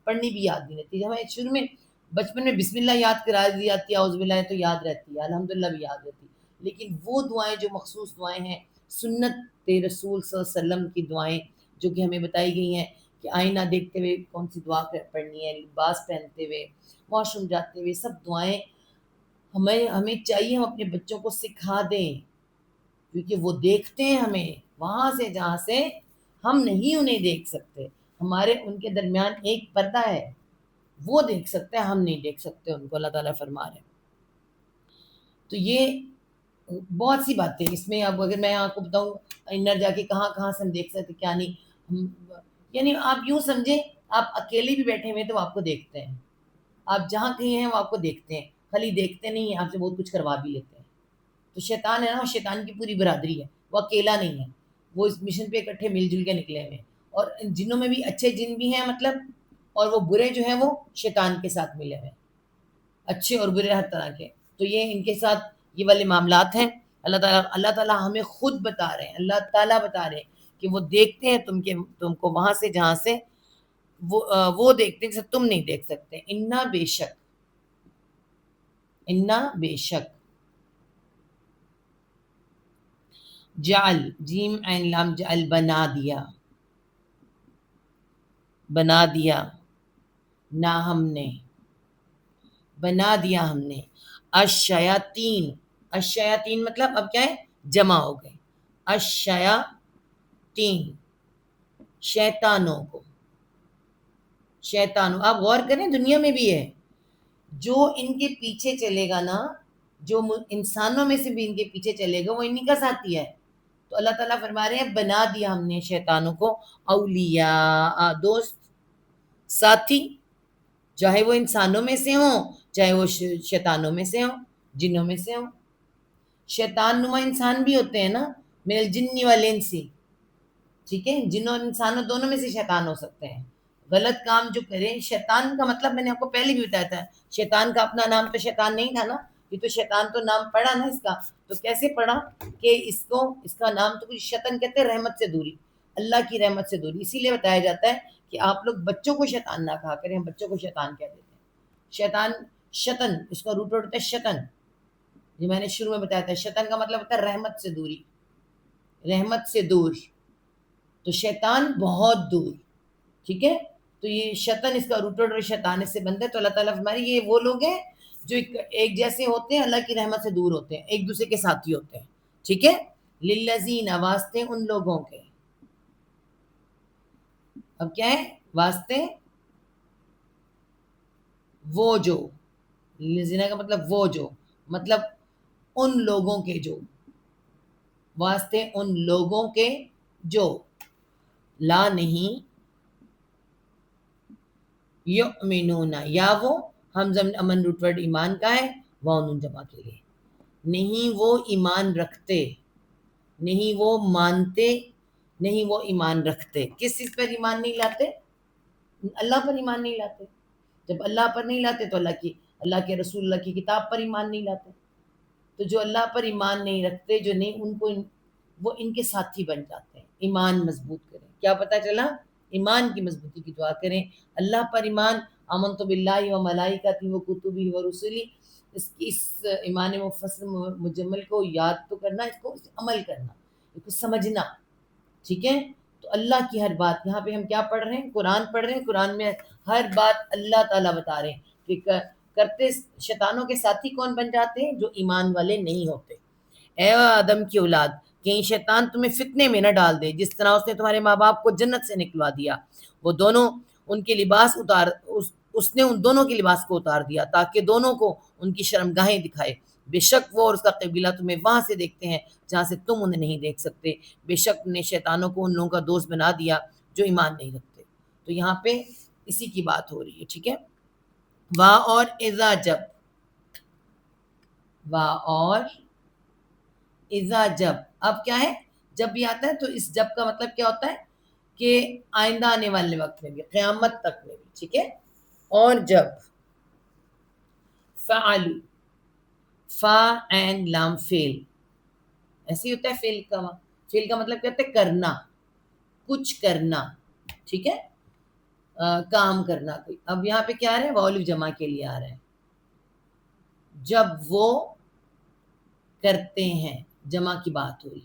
A: پڑھنی بھی یاد نہیں رہتی. ہمیں شروع میں بچپن میں بسم اللہ یاد کرا دی جاتی ہے، اعوذ باللہ تو یاد رہتی ہے، الحمدللہ بھی یاد رہتی ہے. لیکن وہ دعائیں جو مخصوص دعائیں ہیں، سنت رسول صلی اللہ علیہ وسلم کی دعائیں جو کہ ہمیں بتائی گئی ہیں کہ آئینہ دیکھتے ہوئے کون سی دعا پڑھنی ہے، لباس پہنتے ہوئے، واش روم جاتے ہوئے، سب دعائیں ہمیں چاہیے ہم اپنے بچوں کو سکھا دیں، کیونکہ وہ دیکھتے ہیں ہمیں وہاں سے جہاں سے ہم نہیں انہیں دیکھ سکتے. ہمارے ان کے درمیان ایک پردہ ہے، وہ دیکھ سکتے ہیں، ہم نہیں دیکھ سکتے ان کو. اللہ تعالیٰ فرما رہے ہیں. تو یہ بہت سی باتیں اس میں. اب اگر میں آپ کو بتاؤں انر جا کے کہاں کہاں سے ہم دیکھ سکتے کیا نہیں، یعنی آپ یوں سمجھیں آپ اکیلے بھی بیٹھے ہوئے تو آپ کو دیکھتے ہیں، آپ جہاں کہیں ہیں وہ آپ کو دیکھتے ہیں، خالی دیکھتے نہیں ہیں، آپ سے بہت کچھ کروا بھی لیتے ہیں. تو شیطان ہے نا، شیطان کی پوری برادری ہے، وہ اکیلا نہیں ہے، وہ اس مشن پہ اکٹھے مل جل کے نکلے ہوئے ہیں. اور جنوں میں بھی اچھے جن بھی ہیں، مطلب اور وہ برے جو ہیں وہ شیطان کے ساتھ ملے ہوئے ہیں، اچھے اور برے ہر طرح کے. تو یہ ان کے ساتھ یہ والے معاملات ہیں. اللہ تعالیٰ ہمیں خود بتا رہے ہیں، اللہ تعالیٰ بتا رہے ہیں کہ وہ دیکھتے ہیں تم کو وہاں سے جہاں سے وہ دیکھتے ہیں جسے تم نہیں دیکھ سکتے. انا بے شک جعل جیم عین لام جعل بنا دیا نہ ہم نے بنا دیا ہم نے الشیاطین مطلب اب کیا ہے جمع ہو گئے. الشیاطین شیطانوں آپ غور کریں دنیا میں بھی ہے جو ان کے پیچھے چلے گا نا، جو انسانوں میں سے بھی ان کے پیچھے چلے گا وہ انہی کا ساتھی ہے. تو اللہ تعالیٰ فرما رہے ہیں بنا دیا ہم نے شیطانوں کو اولیاء دوست ساتھی، چاہے وہ انسانوں میں سے ہوں چاہے وہ شیطانوں میں سے ہوں جنوں میں سے ہوں. شیطان نما انسان بھی ہوتے ہیں نا، من الجن والانس، ٹھیک ہے، جنوں اور انسانوں دونوں میں سے شیطان ہو سکتے ہیں. غلط کام جو کریں، شیطان کا مطلب میں نے آپ کو پہلے بھی بتایا تھا، شیطان کا اپنا نام تو شیطان نہیں تھا نا، یہ تو شیطان تو نام پڑا نا اس کا. تو کیسے پڑا کہ اس کا نام تو کچھ شیطان کہتے ہیں رحمت سے دوری، اللہ کی رحمت سے دوری. اسی لیے بتایا جاتا ہے کہ آپ لوگ بچوں کو شیطان نہ کہا کریں، بچوں کو شیطان کہہ دیتے ہیں. شیطان شطن، اس کا روٹ ہوتا ہے شطن، یہ میں نے شروع میں بتایا تھا. شطن کا مطلب ہوتا ہے رحمت سے دوری، رحمت سے دور. تو شیطان بہت دور، ٹھیک ہے. تو یہ شیطان اس کا روٹڈ اور شیطان سے بنتا ہے. تو اللہ تعالیٰ ہماری یہ وہ لوگ ہیں جو ایک جیسے ہوتے ہیں، اللہ کی رحمت سے دور ہوتے ہیں، ایک دوسرے کے ساتھی ہوتے ہیں، ٹھیک ہے. للذین واسطے ان لوگوں کے، اب کیا ہے واسطے وہ جو، للذین کا مطلب وہ جو، مطلب ان لوگوں کے جو، واسطے ان لوگوں کے جو لا نہیں یؤمنون، یا وہ حمزہ امن روٹورڈ ایمان کا ہے، وان جمع کے لیے نہیں وہ ایمان رکھتے، نہیں وہ مانتے، نہیں وہ ایمان رکھتے. کس چیز پر ایمان نہیں لاتے؟ اللہ پر ایمان نہیں لاتے. جب اللہ پر نہیں لاتے تو اللہ کے رسول اللہ کی کتاب پر ایمان نہیں لاتے. تو جو اللہ پر ایمان نہیں رکھتے، جو نہیں ان کو وہ ان کے ساتھی بن جاتے ہیں. ایمان مضبوط کریں. کیا پتہ چلا؟ ایمان کی مضبوطی کی دعا کریں. اللہ پر ایمان، آمنت باللہ و ملائکتہ و کتبہ و رسلہ، اس ایمان مفصل مجمل کو یاد تو کرنا، اس کو عمل کرنا، اس کو سمجھنا، ٹھیک ہے. تو اللہ کی ہر بات، یہاں پہ ہم کیا پڑھ رہے ہیں؟ قرآن پڑھ رہے ہیں. قرآن میں ہر بات اللہ تعالیٰ بتا رہے ہیں کہ کرتے شیطانوں کے ساتھی کون بن جاتے ہیں؟ جو ایمان والے نہیں ہوتے. اے آدم کی اولاد، کہیں شیطان تمہیں فتنے میں نہ ڈال دے جس طرح اس نے تمہارے ماں باپ کو جنت سے نکلوا دیا. وہ دونوں ان کے لباس اس نے ان دونوں کے لباس کو اتار دیا تاکہ دونوں کو ان کی شرمگاہیں دکھائے. بے شک وہ اور اس کا قبیلہ تمہیں وہاں سے دیکھتے ہیں جہاں سے تم انہیں نہیں دیکھ سکتے. بے شک نے شیطانوں کو ان لوگوں کا دوست بنا دیا جو ایمان نہیں رکھتے. تو یہاں پہ اسی کی بات ہو رہی ہے، ٹھیک ہے. وا اور اذا جب، وا اور اذا جب، اب کیا ہے؟ جب بھی آتا ہے تو اس جب کا مطلب کیا ہوتا ہے کہ آئندہ آنے والے وقت میں بھی، قیامت تک میں بھی، ٹھیک ہے. اور جب فعلوا، فا عین لام فعل، ایسے ہی ہوتا ہے فعل کا مطلب کیا ہوتا ہے؟ کرنا، کچھ کرنا، ٹھیک ہے، کام کرنا کوئی. اب یہاں پہ کیا آ رہا ہے؟ واؤ جمع کے لیے آ رہا ہے. جب وہ کرتے ہیں، جمع کی بات ہوئی،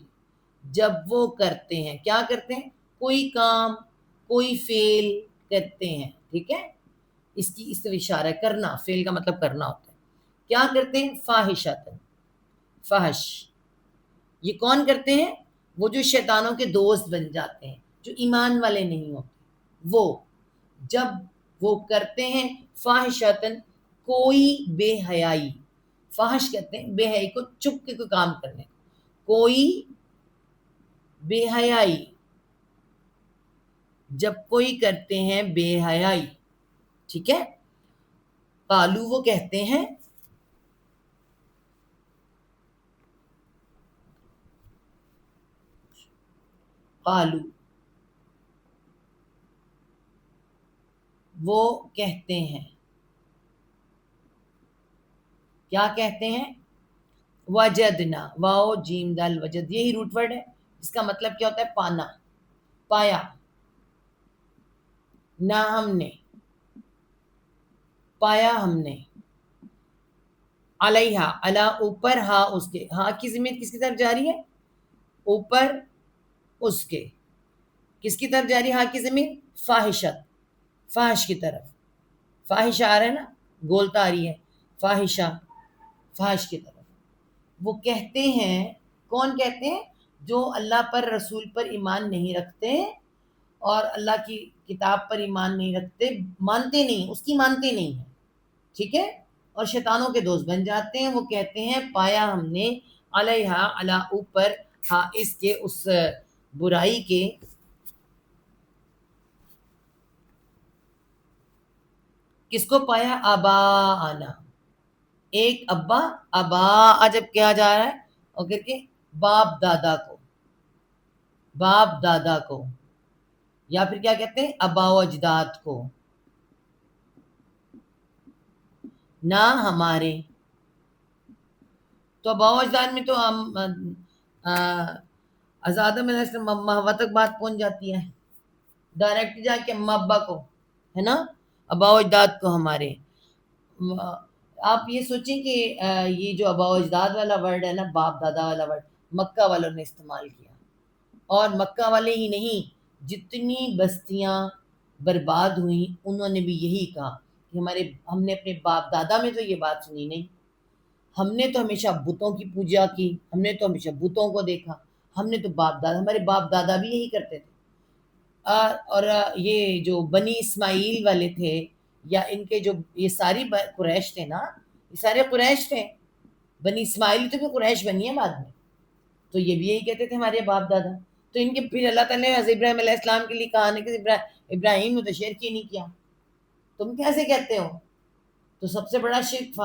A: جب وہ کرتے ہیں، کیا کرتے ہیں؟ کوئی کام، کوئی فعل کرتے ہیں، ٹھیک ہے. اس طرح اشارہ ہے، کرنا، فعل کا مطلب کرنا ہوتا ہے. کیا کرتے ہیں؟ فاحشۃ، فحش. یہ کون کرتے ہیں؟ وہ جو شیطانوں کے دوست بن جاتے ہیں، جو ایمان والے نہیں ہوتے. وہ جب وہ کرتے ہیں فاحشۃ، کوئی بے حیائی. فحش کہتے ہیں بے حیائی کو، چپ کے کوئی کام کرنے، کوئی بے حیائی. جب کوئی کرتے ہیں بے حیائی، ٹھیک ہے. قالو وہ کہتے ہیں، قالو وہ کہتے ہیں، کیا کہتے ہیں؟ وجدنا، واو جیم دال وجد، یہی روٹ ورڈ ہے، اس کا مطلب کیا ہوتا ہے؟ پانا، پایا، نہ ہم نے پایا، ہم نے علیہا، علا اوپر، ہا اس کے، ہا کی ضمیر کس کی طرف جاری ہے؟ اوپر اس کے، کس کی طرف جاری ہا کی ضمیر؟ فاحشت، فاحش کی طرف، فاحشہ آ رہا ہے نا، گولتا آ رہی ہے، فاحشہ، فاحش کی طرف۔ وہ کہتے ہیں، کون کہتے ہیں؟ جو اللہ پر، رسول پر ایمان نہیں رکھتے اور اللہ کی کتاب پر ایمان نہیں رکھتے، مانتے نہیں، اس کی مانتے نہیں ہیں، ٹھیک ہے، اور شیطانوں کے دوست بن جاتے ہیں۔ وہ کہتے ہیں پایا ہم نے علیہا، علی اوپر، ہاں اس کے، اس برائی کے، کس کو پایا؟ آبا آنا، ایک ابا، ابا جب کیا جا رہا ہے اور کر کے باپ دادا کو، باپ دادا کو، یا پھر کیا کہتے ہیں؟ ابا و اجداد کو، نہ ہمارے۔ تو ابا و اجداد میں تو ہم آزاد علیہ السلام اما ہوا تک بات پہنچ جاتی ہے، ڈائریکٹ جا کے اما ابا کو، ہے نا، ابا و اجداد کو ہمارے۔ آپ یہ سوچیں کہ یہ جو ابا و اجداد والا ورڈ ہے نا، باپ دادا والا ورڈ، مکہ والوں نے استعمال کیا، اور مکہ والے ہی نہیں، جتنی بستیاں برباد ہوئیں انہوں نے بھی یہی کہا کہ ہم نے اپنے باپ دادا میں تو یہ بات سنی نہیں، ہم نے تو ہمیشہ بتوں کی پوجا کی، ہم نے تو ہمیشہ بتوں کو دیکھا، ہم نے تو ہمارے باپ دادا بھی یہی کرتے تھے۔ اور یہ جو بنی اسماعیل والے تھے، یا ان کے جو یہ ساری قریش تھے نا، یہ سارے قریش تھے، بنی اسماعیل تو بھی قریش بنی ہے بعد میں، تو یہ بھی یہی کہتے تھے ہمارے باپ دادا۔ تو ان کے پھر اللہ تعالیٰ نے حضرت ابراہیم علیہ السلام کے لیے کہا نا کہ ابراہیم نے تو شرک ہی نہیں کیا، تم کیسے کہتے ہو؟ تو سب سے بڑا شرک،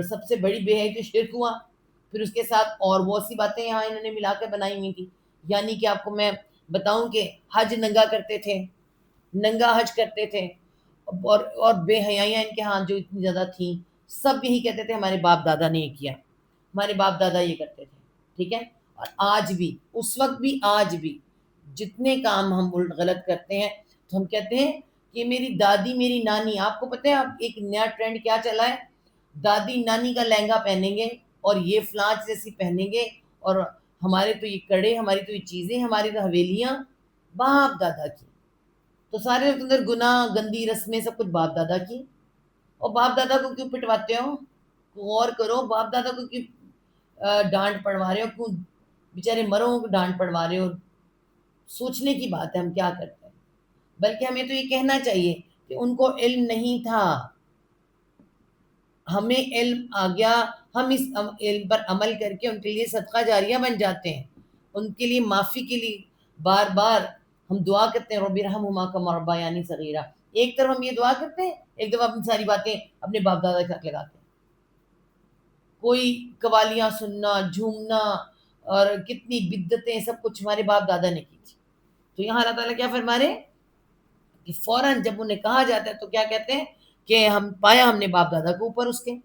A: سب سے بڑی بے حیائی تو شرک ہوا۔ پھر اس کے ساتھ اور بہت سی باتیں یہاں انہوں نے ملا کر بنائی ہوئی تھی، یعنی کہ آپ کو میں بتاؤں کہ حج ننگا کرتے تھے، ننگا حج کرتے تھے، اور بے حیائیاں ان کے ہاں جو اتنی زیادہ تھیں، سب یہی کہتے تھے ہمارے باپ دادا نے یہ کیا، ہمارے باپ دادا یہ کرتے تھے، ٹھیک ہے۔ اور آج بھی، اس وقت بھی، آج بھی جتنے کام ہم غلط کرتے ہیں تو ہم کہتے ہیں کہ میری دادی، میری نانی، آپ کو پتہ ہے اب ایک نیا ٹرینڈ کیا چلا ہے؟ دادی نانی کا لہنگا پہنیں گے اور یہ فلاں جیسی پہنیں گے، اور ہمارے تو یہ کڑے، ہماری تو یہ چیزیں، ہماری تو حویلیاں باپ دادا کی، تو سارے اندر گناہ، گندی رسمیں، سب کچھ باپ دادا کی۔ اور باپ دادا کو کیوں پٹواتے ہو؟ غور کرو، باپ دادا کو کیوں ڈانٹ پڑوا رہے ہو؟ کیوں بیچارے مروں کو ڈانٹ پڑوا رہے ہو؟ سوچنے کی بات ہے ہم کیا کرتے ہیں۔ بلکہ ہمیں تو یہ کہنا چاہیے کہ ان کو علم نہیں تھا، ہمیں علم آ گیا، ہم اس علم پر عمل کر کے ان کے لیے صدقہ جاریہ بن جاتے ہیں، ان کے لیے معافی کے لیے بار بار ہم دعا کرتے ہیں، رب ارحمہما کما ربیانی صغیرہ۔ ایک طرف ہم یہ دعا کرتے ہیں، ایک دفعہ اپنی ساری باتیں اپنے باپ دادا کے ساتھ لگاتے ہیں، کوئی قوالیاں سننا، جھومنا، اور کتنی بدعتیں، سب کچھ ہمارے باپ دادا نے کی تھی۔ تو یہاں اللہ تعالیٰ کیا فرما رہے ہیں کہ فوراً جب انہیں کہا جاتا ہے تو کیا کہتے ہیں کہ ہم پایا، ہم نے باپ دادا کے اوپر اس کے،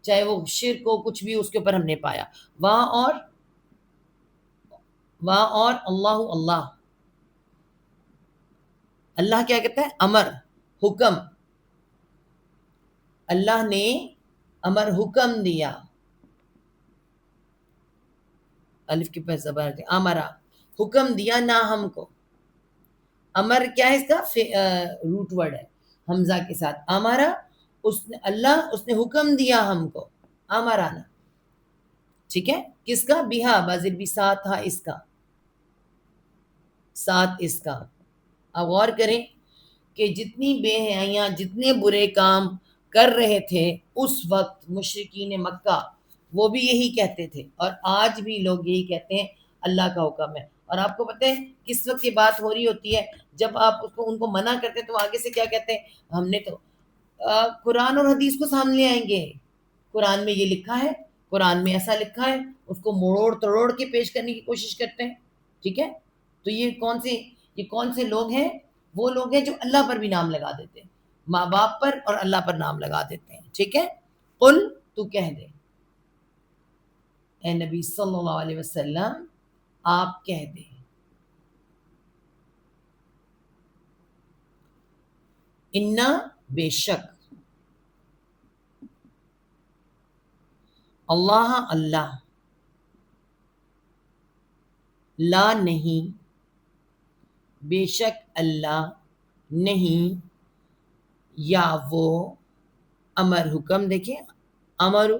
A: چاہے وہ شرک ہو، کچھ بھی، اس کے اوپر ہم نے پایا۔ وہاں اور اللہ، اللہ، اللہ کیا کہتا ہے؟ امر، حکم، اللہ نے امر، حکم دیا، الف کے پاس زبر تھے، امرا، حکم دیا، نہ ہم کو۔ امر کیا ہے؟ اس کا روٹ ورڈ ہے حمزہ کے ساتھ، امرا، اس نے حکم دیا ہم کو، امرانا، ٹھیک ہے، کس کا؟ بیہا، بازر بھی ساتھ تھا اس کا، ساتھ اس کا۔ اب غور کریں کہ جتنی بے حیاں، جتنے برے کام کر رہے تھے اس وقت مشرکین مکہ، وہ بھی یہی کہتے تھے، اور آج بھی لوگ یہی کہتے ہیں اللہ کا حکم ہے۔ اور آپ کو پتہ ہے کس وقت یہ بات ہو رہی ہوتی ہے؟ جب آپ ان کو منع کرتے ہیں تو آگے سے کیا کہتے ہیں؟ ہم نے تو قرآن اور حدیث کو سامنے لے آئیں گے، قرآن میں یہ لکھا ہے، قرآن میں ایسا لکھا ہے، اس کو موڑ توڑ کے پیش کرنے کی کوشش کرتے ہیں، ٹھیک ہے۔ تو یہ کون سے لوگ ہیں؟ وہ لوگ ہیں جو اللہ پر بھی نام لگا دیتے ہیں، ماں باپ پر اور اللہ پر نام لگا دیتے ہیں. ٹھیک ہے, قل تو کہہ دے اے نبی صلی اللہ علیہ وسلم, آپ کہہ دیں انا بے شک اللہ اللہ لا نہیں بے شک اللہ نہیں یا وہ امر حکم, دیکھیں امر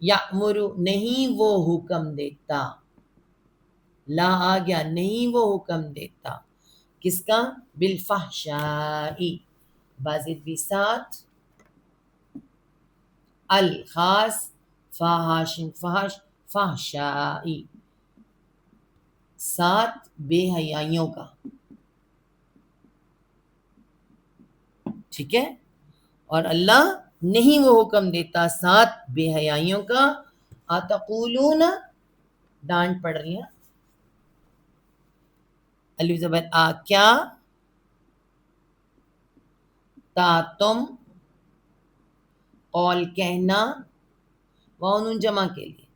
A: یامر نہیں وہ حکم دیتا, لا آ گیا نہیں وہ حکم دیتا کس کا, بالفحشائی بازد بھی ساتھ الخاص فحاش فحش فحشائی ساتھ بے حیائیوں کا. ٹھیک ہے, اور اللہ نہیں وہ حکم دیتا ساتھ بے حیائیوں کا. اتقولون ڈانٹ پڑ رہی ہے, الف زبر آ, کیا تا تم, قول کہنا, واؤن جمع کے لیے,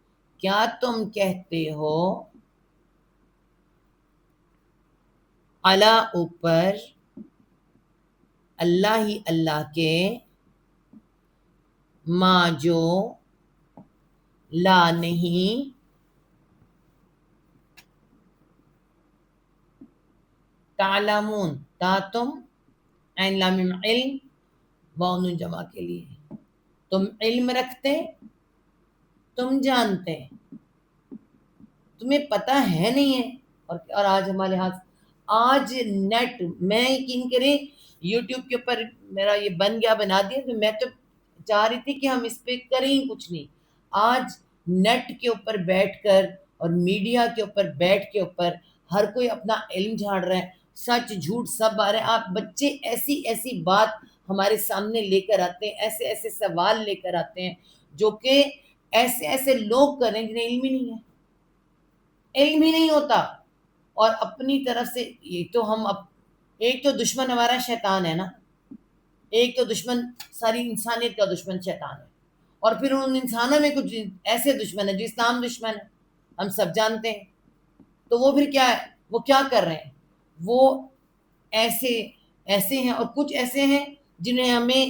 A: کیا تم کہتے ہو, علی اوپر, اللہ ہی اللہ کے, ما جو لا نہیں, تعلمون تا تم, عین لام میم علم, واؤن جمع کے لیے, تم علم رکھتے, تم جانتے, تمہیں پتہ ہے نہیں ہے. اور آج ہمارے ہاتھ, آج نیٹ, میں یقین کریں یوٹیوب کے اوپر میرا یہ بن گیا, بنا دیا, تو میں تو چاہ رہی تھی کہ ہم اس پہ کریں کچھ نہیں. آج نیٹ کے اوپر بیٹھ کر اور میڈیا کے اوپر بیٹھ کے اوپر ہر کوئی اپنا علم جھاڑ رہا ہے, سچ جھوٹ سب آ رہے ہیں. آپ بچے ایسی ایسی بات ہمارے سامنے لے کر آتے ہیں, ایسے ایسے سوال لے کر آتے ہیں جو کہ ایسے ایسے لوگ کر رہے ہیں جنہیں علم ہی نہیں ہے, علم ہی نہیں ہوتا. اور اپنی طرف سے ایک تو ہم ایک تو دشمن ہمارا شیطان ہے نا, ایک تو دشمن ساری انسانیت کا دشمن شیطان ہے, اور پھر ان انسانوں میں کچھ ایسے دشمن ہیں جو اسلام دشمن ہے, ہم سب جانتے ہیں. تو وہ پھر کیا ہے, وہ کیا کر رہے ہیں, وہ ایسے ہیں, اور کچھ ایسے ہیں جنہیں ہمیں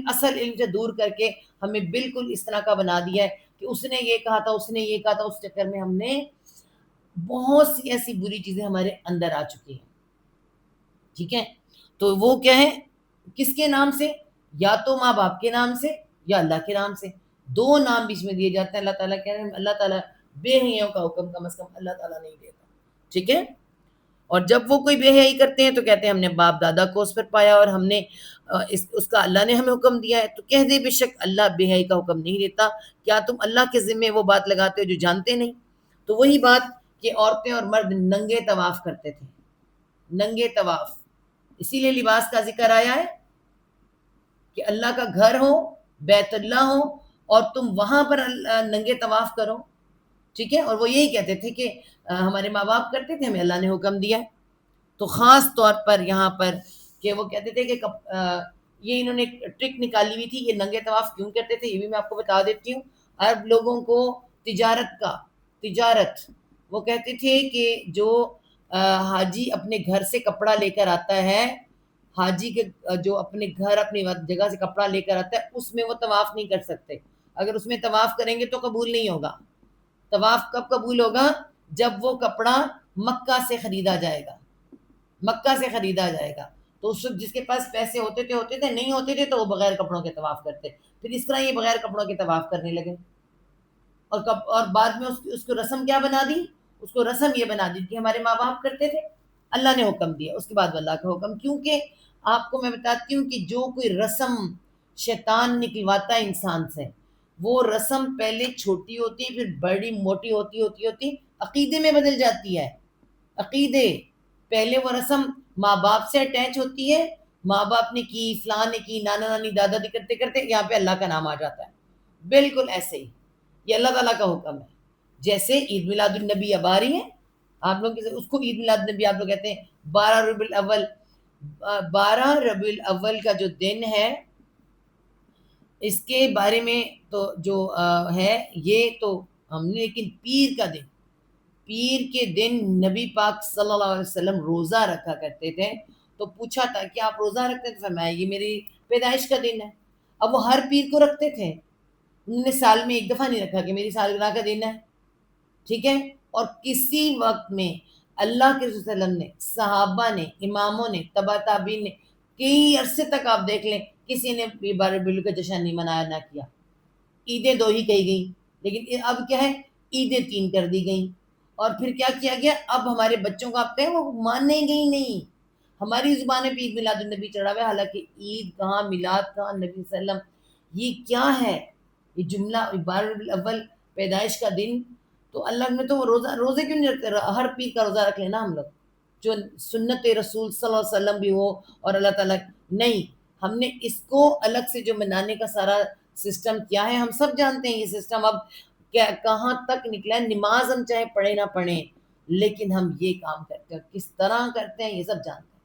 A: اصل علم سے دور کر کے ہمیں بالکل اس طرح کا بنا دیا ہے کہ اس نے یہ کہا تھا, اس نے یہ کہا تھا, اس چکر میں ہم نے بہت سی ایسی بری چیزیں ہمارے اندر آ چکی ہیں. ٹھیک ہے, تو وہ کیا ہے, کس کے نام سے, یا تو ماں باپ کے نام سے یا اللہ کے نام سے, دو نام بیچ میں دیے جاتے ہیں. اللہ تعالیٰ کہہ رہے ہیں اللہ تعالیٰ بے حیوں کا حکم کم از کم اللہ تعالیٰ نہیں دیتا. ٹھیک ہے, اور جب وہ کوئی بے حیائی کرتے ہیں تو کہتے ہیں ہم نے باپ دادا کو اس پر پایا اور ہم نے اس کا اللہ نے ہمیں حکم دیا ہے. تو کہہ دے بے شک اللہ بے حیائی کا حکم نہیں دیتا. کیا تم اللہ کے ذمے وہ بات لگاتے ہو جو جانتے نہیں. تو وہی بات کہ عورتیں اور مرد ننگے طواف کرتے تھے, ننگے طواف, اسی لیے لباس کا ذکر آیا ہے کہ اللہ کا گھر ہو, بیت اللہ ہو, اور تم وہاں پر ننگے طواف کرو. ٹھیک ہے, اور وہ یہی کہتے تھے کہ ہمارے ماں باپ کرتے تھے, ہمیں اللہ نے حکم دیا ہے. تو خاص طور پر یہاں پر کہ وہ کہتے تھے کہ یہ انہوں نے ٹرک نکالی ہوئی تھی, یہ ننگے طواف کیوں کرتے تھے یہ بھی میں آپ کو بتا دیتی ہوں. عرب لوگوں کو تجارت وہ کہتے تھے کہ جو حاجی اپنے گھر سے کپڑا لے کر آتا ہے, حاجی کے جو اپنے گھر اپنی جگہ سے کپڑا لے کر آتا ہے, اس میں وہ طواف نہیں کر سکتے. اگر اس میں طواف کریں گے تو قبول نہیں ہوگا. طواف کب قبول ہوگا, جب وہ کپڑا مکہ سے خریدا جائے گا, مکہ سے خریدا جائے گا. تو اس وقت جس کے پاس پیسے ہوتے تھے, نہیں ہوتے تھے تو وہ بغیر کپڑوں کے طواف کرتے. پھر اس طرح یہ بغیر کپڑوں کے طواف کرنے لگے, اور بعد میں اس کو رسم کیا بنا دی, اس کو رسم یہ بنا دی کہ ہمارے ماں باپ کرتے تھے, اللہ نے حکم دیا, اس کے بعد اللہ کا حکم. کیونکہ آپ کو میں بتاتی ہوں کہ جو کوئی رسم شیطان نکلواتا ہے انسان سے, وہ رسم پہلے چھوٹی ہوتی, پھر بڑی موٹی ہوتی عقیدے میں بدل جاتی ہے. عقیدے, پہلے وہ رسم ماں باپ سے اٹیچ ہوتی ہے, ماں باپ نے کی, فلاں نے کی, نانا نانی دادا دی کرتے کرتے یہاں پہ اللہ کا نام آ جاتا ہے. بالکل ایسے ہی یہ اللہ تعالیٰ کا حکم ہے. جیسے عید میلاد النبی اب آ رہی ہے, آپ لوگ اس کو عید میلاد النبی آپ لوگ کہتے ہیں, 12 ربیع الاول 12 ربیع الاول کا جو دن ہے اس کے بارے میں تو جو ہے یہ تو ہم نے، لیکن پیر کے دن نبی پاک صلی اللہ علیہ وسلم روزہ رکھا کرتے تھے. تو پوچھا تھا کہ آپ روزہ رکھتے تھے؟ فرمایا یہ میری پیدائش کا دن ہے. اب وہ ہر پیر کو رکھتے تھے، انہوں نے سال میں ایک دفعہ نہیں رکھا کہ میری سالگرہ کا دن ہے. ٹھیک ہے. اور کسی وقت میں اللہ کے رسول صلی اللہ علیہ وسلم نے، صحابہ نے، اماموں نے، تبع تابعین نے، کئی عرصے تک آپ دیکھ لیں کسی نے 12 ربیع کا جشن نہیں منایا، نہ کیا. عیدیں 2 ہی کہی گئی، لیکن اب کیا ہے، عیدیں 3 کر دی گئیں. اور پھر کیا کیا گیا، اب ہمارے بچوں کو آپ کہیں وہ ماننے گئی نہیں. ہماری زبان پہ عید میلاد النبی چڑھا ہوا ہے، حالانکہ عید کہاں، میلاد کہاں، نبی صلی اللہ علیہ وسلم. یہ کیا ہے یہ جملہ 12 ربیع الاول پیدائش کا دن؟ تو اللہ نے تو روزے کیوں نہیں رکھتے؟ ہر پیر کا روزہ رکھ لینا ہم لوگ، جو سنت رسول صلی اللہ علیہ وسلم بھی ہو اور اللہ تعالیٰ نہیں. ہم نے اس کو الگ سے جو منانے کا سارا سسٹم کیا ہے، ہم سب جانتے ہیں یہ سسٹم اب کہاں تک نکلا ہے. نماز ہم چاہے پڑھیں نہ پڑھیں، لیکن ہم یہ کام کرتے ہیں، کس طرح کرتے ہیں یہ سب جانتے ہیں.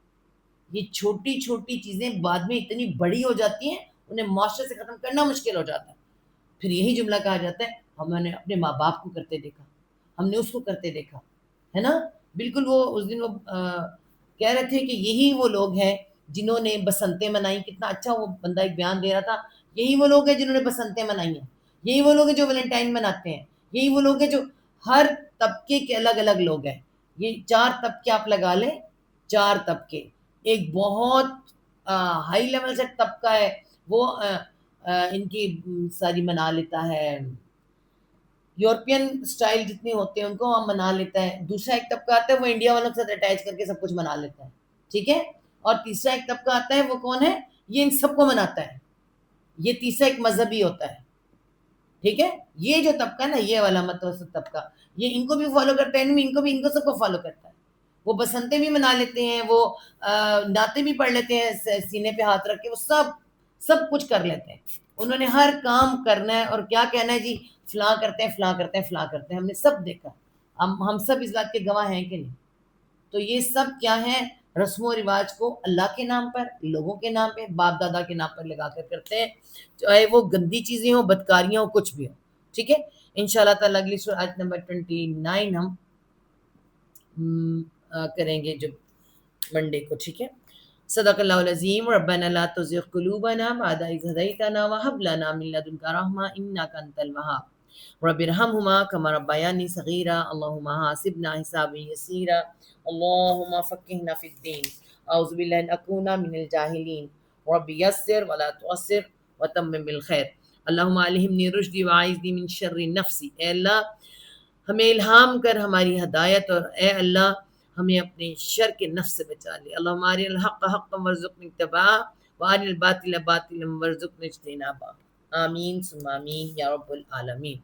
A: یہ چھوٹی چھوٹی چیزیں بعد میں اتنی بڑی ہو جاتی ہیں، انہیں معاشرے سے ختم کرنا مشکل ہو جاتا ہے. پھر یہی جملہ کہا جاتا ہے ہم نے اپنے ماں باپ کو کرتے دیکھا، ہم نے اس کو کرتے دیکھا، ہے نا. بالکل وہ اس دن وہ کہہ رہے تھے کہ یہی وہ لوگ ہیں جنہوں نے بسنتیں منائی. کتنا اچھا وہ بندہ ایک بیان دے رہا تھا، یہی وہ لوگ ہیں جنہوں نے بسنتیں منائی ہیں، یہی وہ لوگ ہیں جو ویلنٹائن مناتے ہیں، یہی وہ لوگ ہیں جو ہر طبقے کے الگ الگ لوگ ہیں. یہ 4 طبقے آپ لگا لیں، 4 طبقے. ایک بہت ہائی لیول سے طبقہ ہے، وہ ان کی ساری منا لیتا ہے، یورپین سٹائل جتنے ہوتے ہیں ان کو ہم منا لیتا ہے. دوسرا ایک طبقہ آتا ہے وہ انڈیا والوں کے ساتھ اٹیچ کر کے سب کچھ منا لیتا ہے. ٹھیک ہے. اور تیسرا ایک طبقہ آتا ہے، وہ کون ہے؟ یہ ان سب کو مناتا ہے. یہ تیسرا ایک مذہبی ہوتا ہے. ٹھیک ہے. یہ جو طبقہ ہے نا، یہ والا متوسط طبقہ، یہ ان کو بھی فالو کرتا ہے، ان کو سب کو فالو کرتا ہے. وہ بسنتے بھی منا لیتے ہیں، وہ نعتیں بھی پڑھ لیتے ہیں سینے پہ ہاتھ رکھ کے، وہ سب کچھ کر لیتے ہیں. انہوں نے ہر کام کرنا ہے اور کیا کہنا ہے جی فلاں کرتے ہیں، فلاں کرتے ہیں، فلاں کرتے ہیں. ہم نے سب دیکھا، ہم سب اس بات کے گواہ ہیں کہ نہیں. تو یہ سب کیا ہے؟ رسم و رواج کو اللہ کے نام پر، لوگوں کے نام پہ، باپ دادا کے نام پر لگا کر کرتے ہیں، چاہے وہ گندی چیزیں ہوں، بدکاریاں ہوں، کچھ بھی ہوں. ٹھیک ہے. انشاءاللہ تعالیٰ اگلی سورہ آیت نمبر 29 ہم کریں گے جو منڈے کو. ٹھیک ہے. صدق اللہ العظیم. ربنا لا تزغ قلوبنا بعد إذ هديتنا وهب لنا من لدنك رحمة إنك أنت الوهاب رب ارحمهما كما ربياني صغيرا اللهم حاسبنا حسابا يسيرا اللهم فقهنا في الدين أعوذ بالله أن أكون من الجاهلين رب يسر ولا تعسر وتمم بالخير اللهم علمني رشدي وأعذني من شر نفسي. اے اللہ ہمیں الہام کر ہماری ہدایت، اور اے اللہ ہمیں اپنے شر کے نفس سے بچا لے. اللہم ارنا الحق حقا وارزقنا اتباعہ وارنا الباطل باطلا وارزقنا اجتنابہ. آمین ثم آمین یا رب العالمین.